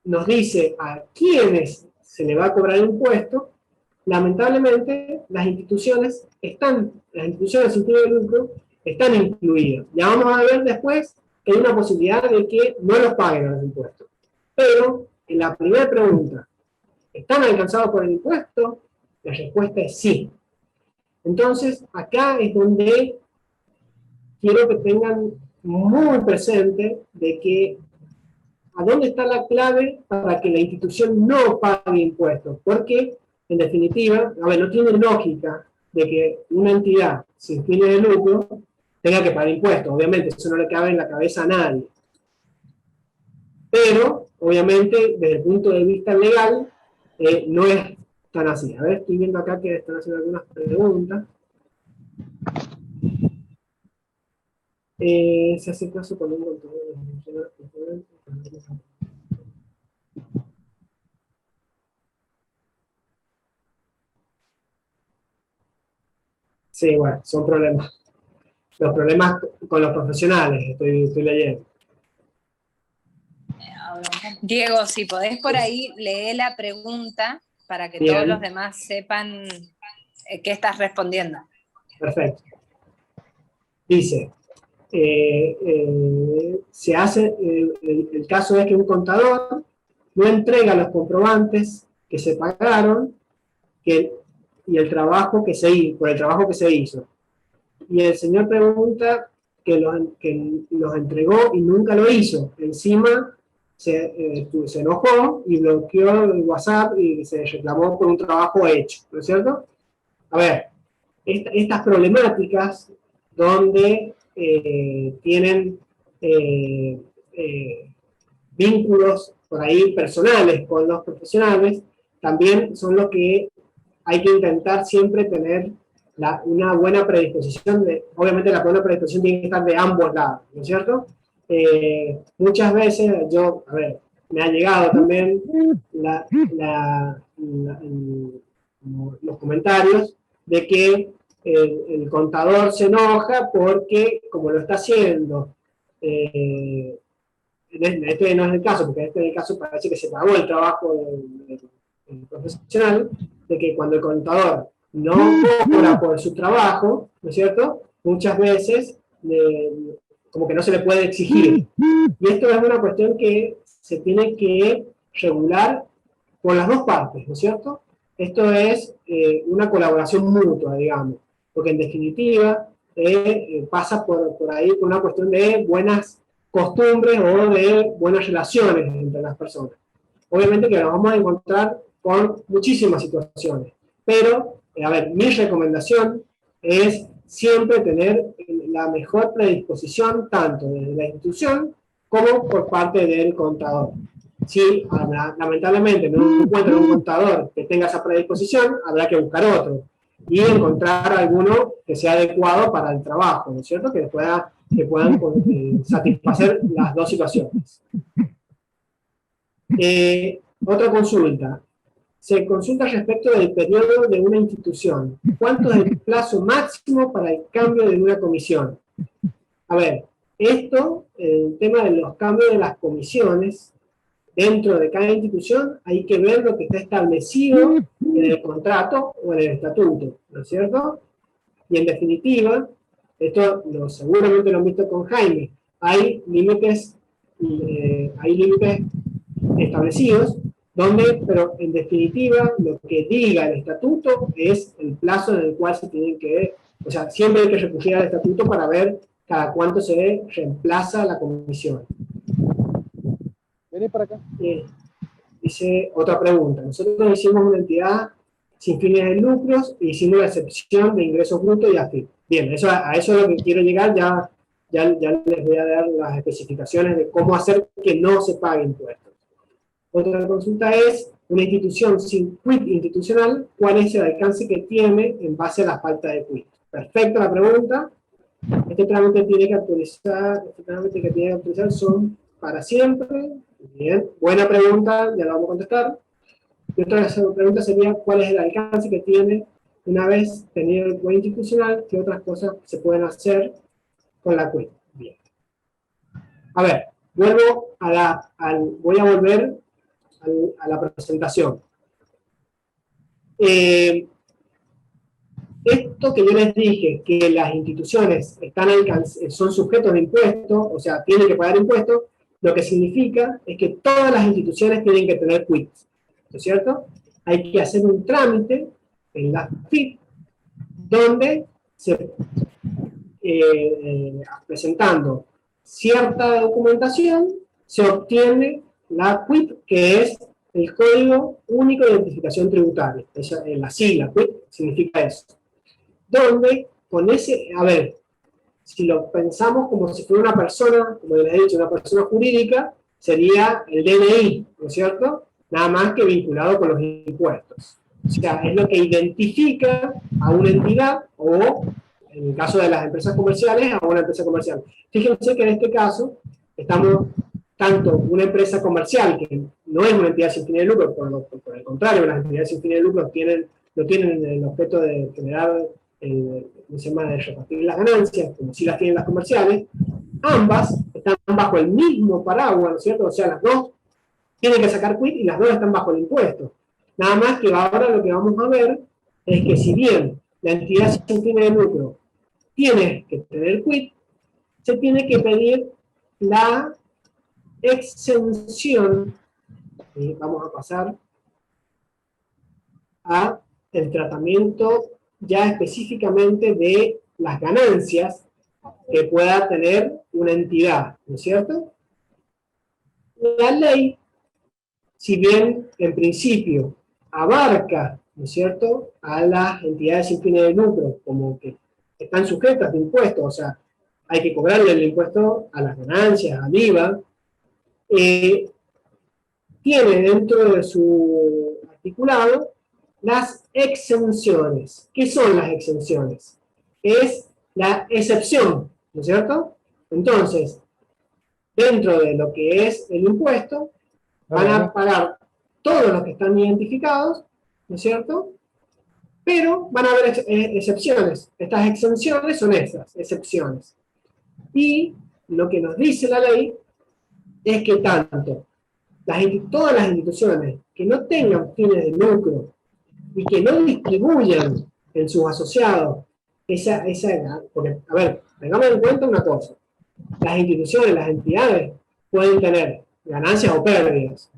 nos dice a quiénes se le va a cobrar el impuesto, lamentablemente las instituciones sin fines de lucro están incluidas. Ya vamos a ver después que hay una posibilidad de que no los paguen los impuestos. Pero en la primera pregunta, ¿están alcanzados por el impuesto? La respuesta es sí. Entonces, acá es donde quiero que tengan muy presente de que a dónde está la clave para que la institución no pague impuestos. Porque, en definitiva, no tiene lógica de que una entidad sin fines de lucro tenga que pagar impuestos. Obviamente, eso no le cabe en la cabeza a nadie. Pero, obviamente, desde el punto de vista legal, no es tan así. A ver, estoy viendo acá que están haciendo algunas preguntas. Se hace caso con un contador. Sí, bueno, son problemas. Los problemas con los profesionales, estoy leyendo. Diego, si podés por ahí leer la pregunta para que Bien. todos los demás sepan qué estás respondiendo. Perfecto. Dice, se hace, el caso es que un contador no entrega los comprobantes que se pagaron y el trabajo que se hizo. Y el señor pregunta que los entregó y nunca lo hizo. Encima se enojó y bloqueó el WhatsApp y se reclamó por un trabajo hecho, ¿no es cierto? A ver, estas problemáticas donde tienen vínculos por ahí personales con los profesionales, también son los que hay que intentar siempre tener una buena predisposición. Obviamente la buena predisposición tiene que estar de ambos lados, ¿no es cierto? Muchas veces me ha llegado también los comentarios de que el contador se enoja porque, como lo está haciendo, este no es el caso, porque en este caso parece que se pagó el trabajo del profesional, de que cuando el contador no cobra por su trabajo, ¿no es cierto? Muchas veces como que no se le puede exigir. Y esto es una cuestión que se tiene que regular por las dos partes, ¿no es cierto? Esto es una colaboración mutua, digamos, porque en definitiva pasa por ahí por una cuestión de buenas costumbres o de buenas relaciones entre las personas. Obviamente que nos vamos a encontrar con muchísimas situaciones, pero, mi recomendación es siempre tener la mejor predisposición tanto desde la institución como por parte del contador. Si lamentablemente no encuentran un contador que tenga esa predisposición, habrá que buscar otro y encontrar alguno que sea adecuado para el trabajo, ¿no es cierto? Que puedan satisfacer las dos situaciones. Otra consulta. Se consulta respecto del periodo de una institución. ¿Cuánto es el plazo máximo para el cambio de una comisión? A ver, el tema de los cambios de las comisiones dentro de cada institución, hay que ver lo que está establecido en el contrato o en el estatuto, ¿no es cierto? Y en definitiva, esto seguramente lo han visto con Jaime, hay límites establecidos pero en definitiva, lo que diga el estatuto es el plazo en el cual se tienen que, o sea, siempre hay que recurrir al estatuto para ver cada cuánto se reemplaza la comisión. Vení para acá. Dice otra pregunta. Nosotros hicimos una entidad sin fines de lucros y hicimos la excepción de ingresos brutos y AFIP. Bien, a eso es lo que quiero llegar. Ya les voy a dar las especificaciones de cómo hacer que no se pague impuestos. Otra consulta es, una institución sin quit institucional, ¿cuál es el alcance que tiene en base a la falta de quit? Perfecta la pregunta. Este trámite que tiene que autorizar son para siempre. Bien, buena pregunta, ya la vamos a contestar. Y otra pregunta sería, ¿cuál es el alcance que tiene una vez tenido el quit institucional? ¿Qué otras cosas se pueden hacer con la quit? Bien. A ver, voy a volver a la presentación. Esto que yo les dije, que las instituciones son sujetos de impuestos, o sea, tienen que pagar impuestos, lo que significa es que todas las instituciones tienen que tener quit, ¿no es cierto? Hay que hacer un trámite en la FIP, donde presentando cierta documentación, se obtiene la quit, que es el Código Único de Identificación Tributaria. La sigla, quit, significa eso. Donde, con ese, a ver, si lo pensamos como si fuera una persona, como les he dicho, una persona jurídica, sería el DNI, ¿no es cierto? Nada más que vinculado con los impuestos. O sea, es lo que identifica a una entidad o, en el caso de las empresas comerciales, a una empresa comercial. Fíjense que en este caso, estamos tanto una empresa comercial, que no es una entidad sin fines de lucro, por el contrario, las entidades sin fines de lucro no tienen el objeto de generar, ¿cómo se llama?, de repartir las ganancias, como si las tienen las comerciales. Ambas están bajo el mismo paraguas, ¿no es cierto? O sea, las dos tienen que sacar quit y las dos están bajo el impuesto. Nada más que ahora lo que vamos a ver es que si bien la entidad sin fines de lucro tiene que tener quit, se tiene que pedir la exención. Vamos a pasar a el tratamiento ya específicamente de las ganancias que pueda tener una entidad, ¿no es cierto? La ley, si bien en principio abarca, ¿no es cierto?, a las entidades sin fines de lucro como que están sujetas de impuestos, o sea, hay que cobrarle el impuesto a las ganancias, al IVA, tiene dentro de su articulado las exenciones. ¿Qué son las exenciones? Es la excepción, ¿no es cierto? Entonces, dentro de lo que es el impuesto, van a pagar todos los que están identificados, ¿no es cierto? Pero van a haber excepciones. Estas exenciones son esas, excepciones. Y lo que nos dice la ley es que tanto todas las instituciones que no tengan fines de lucro y que no distribuyan en sus asociados porque, a ver, tengamos en cuenta una cosa, las instituciones, las entidades pueden tener ganancias o pérdidas.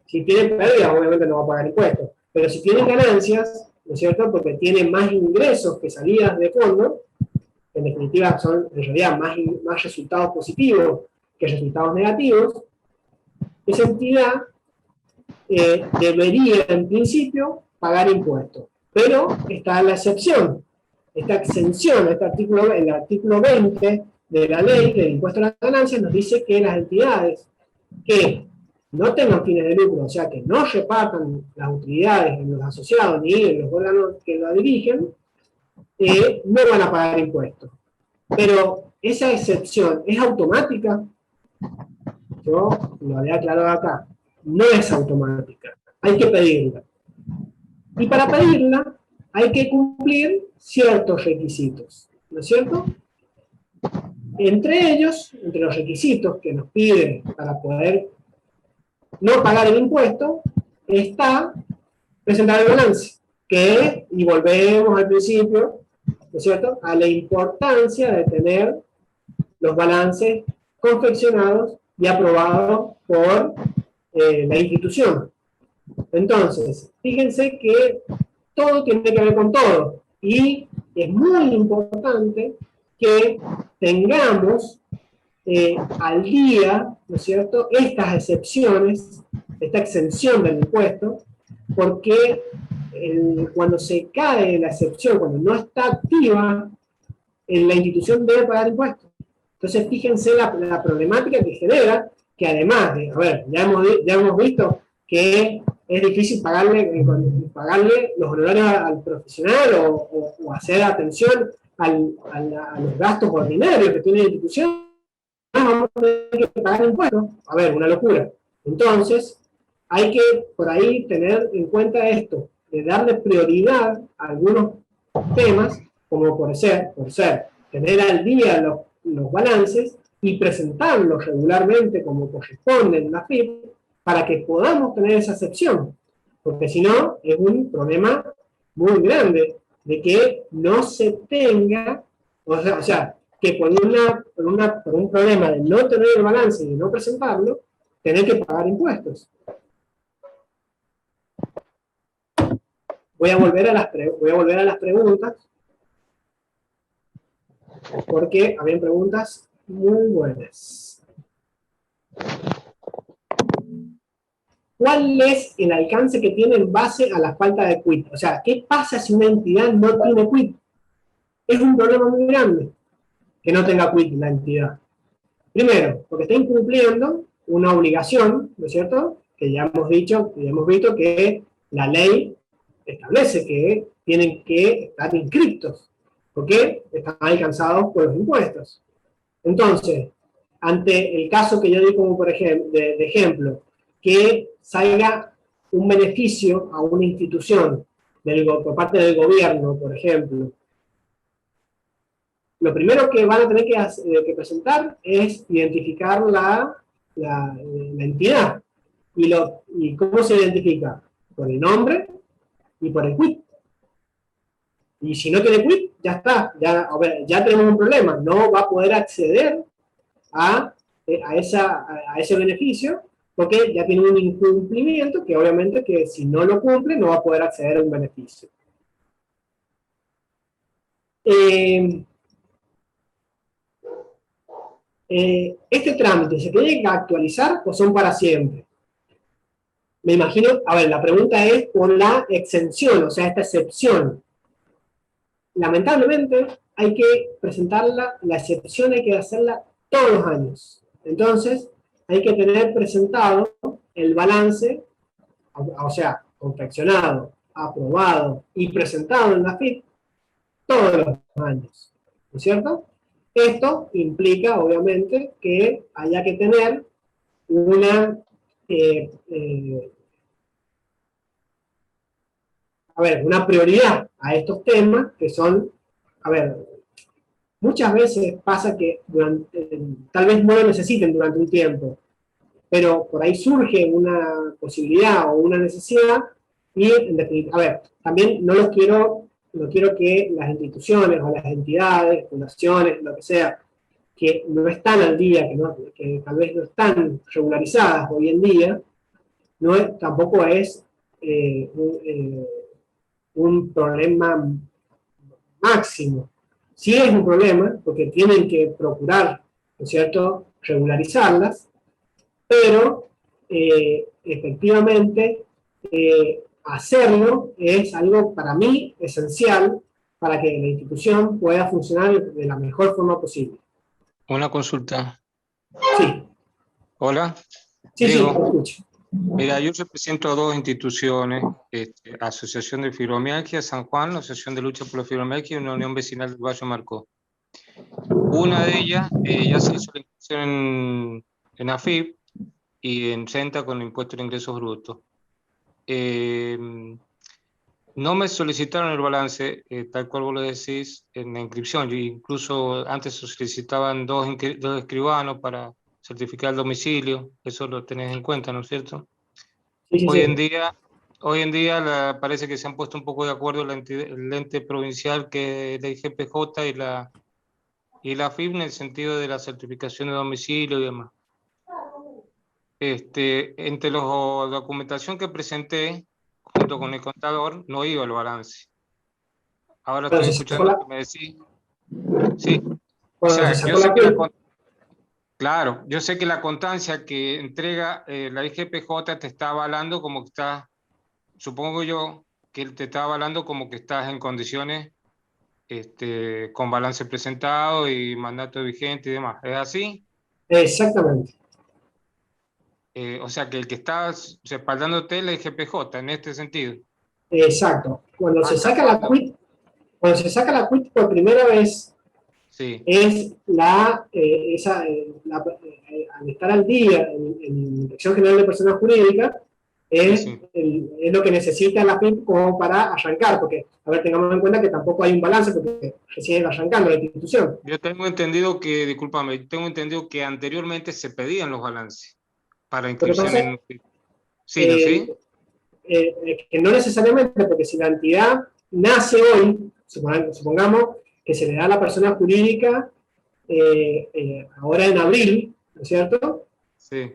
Si tienen pérdidas, obviamente no va a pagar impuestos, pero si tienen ganancias, ¿no es cierto?, porque tienen más ingresos que salidas de fondo, en definitiva son en realidad más resultados positivos que resultados negativos, esa entidad debería en principio pagar impuestos. Pero está la excepción, esta exención, el artículo 20 de la ley del impuesto a las ganancias nos dice que las entidades que no tengan fines de lucro, o sea, que no repartan las utilidades en los asociados ni en los órganos que la dirigen, no van a pagar impuestos. Pero esa excepción es automática. Yo lo había aclarado acá. No es automática. Hay que pedirla. Y para pedirla hay que cumplir ciertos requisitos, ¿no es cierto? Entre ellos, entre los requisitos que nos piden para poder no pagar el impuesto, está presentar el balance, que, y volvemos al principio, ¿no es cierto?, a la importancia de tener los balances confeccionados y aprobados por la institución. Entonces, fíjense que todo tiene que ver con todo. Y es muy importante que tengamos al día, ¿no es cierto?, estas excepciones, esta exención del impuesto, porque cuando se cae la excepción, cuando no está activa, la institución debe pagar impuestos. Entonces, fíjense la problemática que genera, que además de, a ver, ya hemos visto que es difícil pagarle los honorarios al profesional o hacer atención a los gastos ordinarios que tiene la institución, vamos a tener que pagar impuestos. A ver, una locura. Entonces, hay que por ahí tener en cuenta esto, de darle prioridad a algunos temas, como por ser tener al día los balances y presentarlos regularmente como corresponde en la FIP, para que podamos tener esa excepción. Porque si no, es un problema muy grande de que no se tenga, o sea que por un problema de no tener el balance y de no presentarlo, tener que pagar impuestos. Voy a volver a las preguntas, porque habían preguntas muy buenas. ¿Cuál es el alcance que tiene en base a la falta de quit? O sea, ¿qué pasa si una entidad no tiene quit? Es un problema muy grande que no tenga quit la entidad. Primero, porque está incumpliendo una obligación, ¿no es cierto? Que ya hemos visto que la ley establece que tienen que estar inscriptos, porque están alcanzados por los impuestos. Entonces, ante el caso que yo di como por ejemplo, de ejemplo, que salga un beneficio a una institución por parte del gobierno, por ejemplo, lo primero que van a tener que presentar es identificar la entidad. ¿Y cómo se identifica? Por el nombre y por el quit. Y si no tiene quit, ya está, ya tenemos un problema, no va a poder acceder a ese beneficio, porque ya tiene un incumplimiento que obviamente que si no lo cumple no va a poder acceder a un beneficio. ¿Este trámite se tiene que actualizar o son para siempre? Me imagino, a ver, la pregunta es por la exención, o sea, esta excepción. Lamentablemente hay que presentarla, la excepción hay que hacerla todos los años. Entonces, hay que tener presentado el balance, o sea, confeccionado, aprobado y presentado en la FIP todos los años, ¿no es cierto? Esto implica, obviamente, que haya que tener una prioridad a estos temas que son, muchas veces pasa que tal vez no lo necesiten durante un tiempo, pero por ahí surge una posibilidad o una necesidad y, en definitiva, también no quiero que las instituciones o las entidades, fundaciones, lo que sea, que no están al día, que tal vez no están regularizadas hoy en día, tampoco es un problema máximo. Sí es un problema, porque tienen que procurar, ¿no es cierto?, regularizarlas, pero efectivamente hacerlo es algo para mí esencial para que la institución pueda funcionar de la mejor forma posible. Una consulta. Sí. Hola. Sí, Diego, sí, lo escucho. Mira, yo represento a dos instituciones, Asociación de Fibromialgia San Juan, la Asociación de Lucha por la Fibromialgia y una Unión Vecinal del Valle Marcó. Una de ellas ya se hizo la inscripción en AFIP y en Senta con el impuesto de ingresos brutos. No me solicitaron el balance, tal cual vos lo decís, en la inscripción. Yo incluso antes solicitaban dos escribanos para certificar el domicilio. Eso lo tenés en cuenta, ¿no es cierto? Sí, sí, Hoy en día parece que se han puesto un poco de acuerdo el ente provincial, que es la IGPJ y la FIP, en el sentido de la certificación de domicilio y demás. entre la documentación que presenté, junto con el contador, no iba el balance. Ahora estoy escuchando lo que me decís. Sí. O sea, yo sé que claro, yo sé que la constancia que entrega la IGPJ te está avalando como que está, supongo yo, que él te está avalando como que estás en condiciones con balance presentado y mandato vigente y demás. ¿Es así? Exactamente. O sea, que el que está respaldándote es la IGPJ en este sentido. Exacto. Cuando se saca ¿cuándo? cuando se saca la quit por primera vez, Sí. es al estar al día en la Dirección General de Personas Jurídicas, es lo que necesita la FIP como para arrancar, porque, a ver, tengamos en cuenta que tampoco hay un balance, porque recién está arrancando la institución. Yo tengo entendido que, discúlpame, tengo entendido que anteriormente se pedían los balances para inscripción en... Sí, ¿no? ¿Sí? Que no necesariamente, porque si la entidad nace hoy, supongamos que se le da a la persona jurídica ahora en abril, ¿no es cierto? Sí.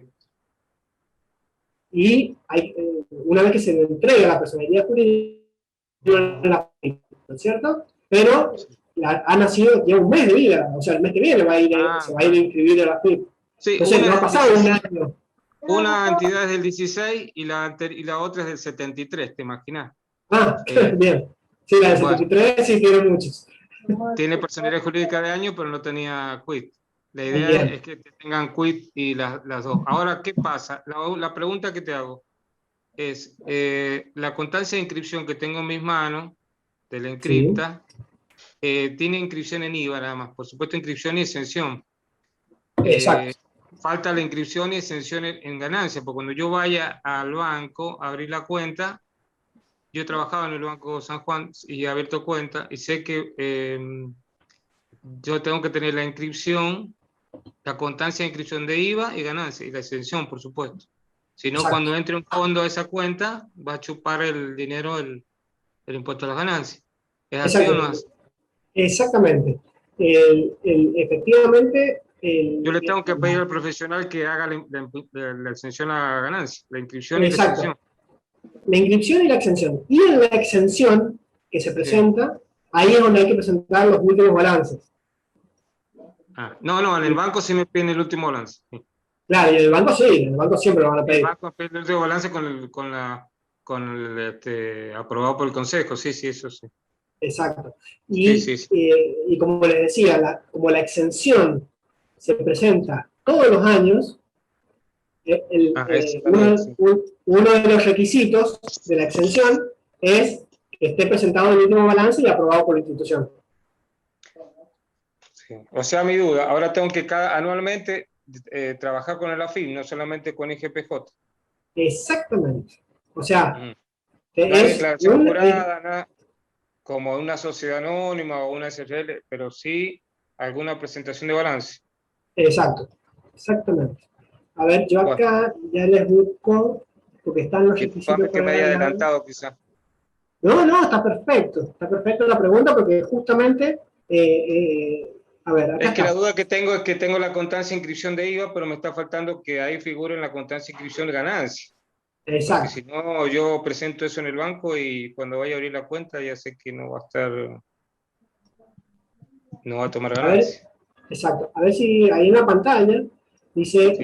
Y una vez que se le entrega a la personalidad jurídica, ¿no es cierto? Pero ha nacido ya un mes de vida, o sea, el mes que viene se va a ir a inscribir a la FIP. Sí, entonces no ha pasado un año. Una entidad es del 16 y la otra es del 73, ¿te imaginas? Ah, bien. Sí, la del 73 sí tiene muchos. Tiene personalidad jurídica de año, pero no tenía quit. La idea es que tengan quit y las dos. Ahora, ¿qué pasa? La pregunta que te hago es, la constancia de inscripción que tengo en mis manos, de la inscripta, tiene inscripción en IVA nada más, por supuesto inscripción y exención. Exacto. Falta la inscripción y exención en ganancia, porque cuando yo vaya al banco a abrir la cuenta, yo he trabajado en el Banco San Juan y he abierto cuenta y sé que yo tengo que tener la inscripción, la constancia de inscripción de IVA y ganancia, y la exención, por supuesto. Si no, cuando entre un fondo a esa cuenta, va a chupar el dinero el impuesto a las ganancias. ¿Es así o no es? Exactamente. Efectivamente... yo le tengo que pedir al profesional que haga la exención a la ganancia, la inscripción y la exención. La inscripción y la exención. Y en la exención que se presenta, ahí es donde hay que presentar los últimos balances. No, en el banco sí me piden el último balance. Claro, y en el banco sí, en el banco siempre lo van a pedir. El banco pide el último balance aprobado por el Consejo, sí, eso sí. Exacto. Y como les decía, como la exención se presenta todos los años, uno de los requisitos de la exención es que esté presentado el último balance y aprobado por la institución. Sí. O sea, mi duda, ahora tengo que anualmente trabajar con el AFIP, no solamente con IGPJ. Exactamente. O sea, no hay declaración jurada, nada, como una sociedad anónima o una SRL, pero sí alguna presentación de balance. Exacto, exactamente. A ver, yo acá ya les busco, porque están los requisitos. Que me haya adelantado, quizás. No, está perfecto la pregunta, porque justamente, a ver, acá es que la duda que tengo es que tengo la constancia de inscripción de IVA, pero me está faltando que ahí figure en la constancia de inscripción de ganancia. Exacto. Porque si no, yo presento eso en el banco y cuando vaya a abrir la cuenta ya sé que no va a estar, no va a tomar ganancia. Exacto. A ver si ahí en la pantalla dice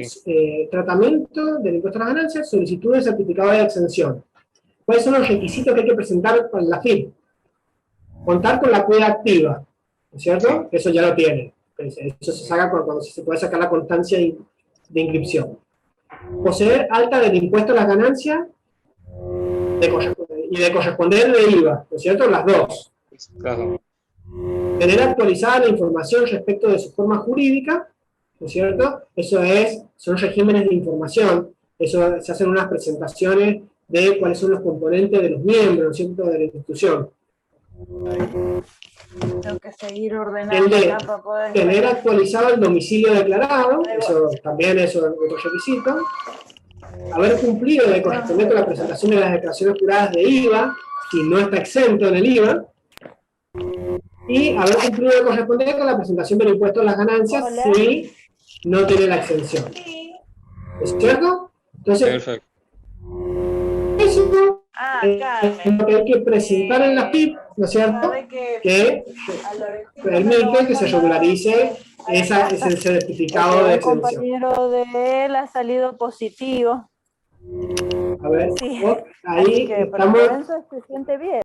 tratamiento del impuesto a las ganancias, solicitud de certificado de exención. ¿Cuáles son los requisitos que hay que presentar con la FIP? Contar con la cuida activa, ¿no es cierto? Eso ya lo tiene. Eso se saca cuando se puede sacar la constancia de inscripción. Poseer alta del impuesto a las ganancias y de corresponder de IVA, ¿no es cierto? Las dos. Claro. Tener actualizada la información respecto de su forma jurídica, ¿no es cierto? Son regímenes de información, eso se hacen unas presentaciones de cuáles son los componentes de los miembros, ¿no es cierto?, de la institución. Tengo que seguir ordenando acá para poder... Tener actualizado el domicilio declarado, eso también es otro requisito. Haber cumplido de corresponder con la presentación de las declaraciones juradas de IVA, si no está exento en el IVA. Y haber cumplido de corresponder con la presentación del impuesto a las ganancias si no tiene la exención. ¿Es cierto? Entonces, Perfecto. eso Ah, es Carmen. lo que hay que presentar en la PIP, ¿no es cierto? Sabe que Que a Lorencito permite que se me lo regularice a la casa, ese certificado porque de un exención. compañero de él ha salido positivo. A ver, Sí, ahí así que, pero estamos. Lorenzo se siente bien.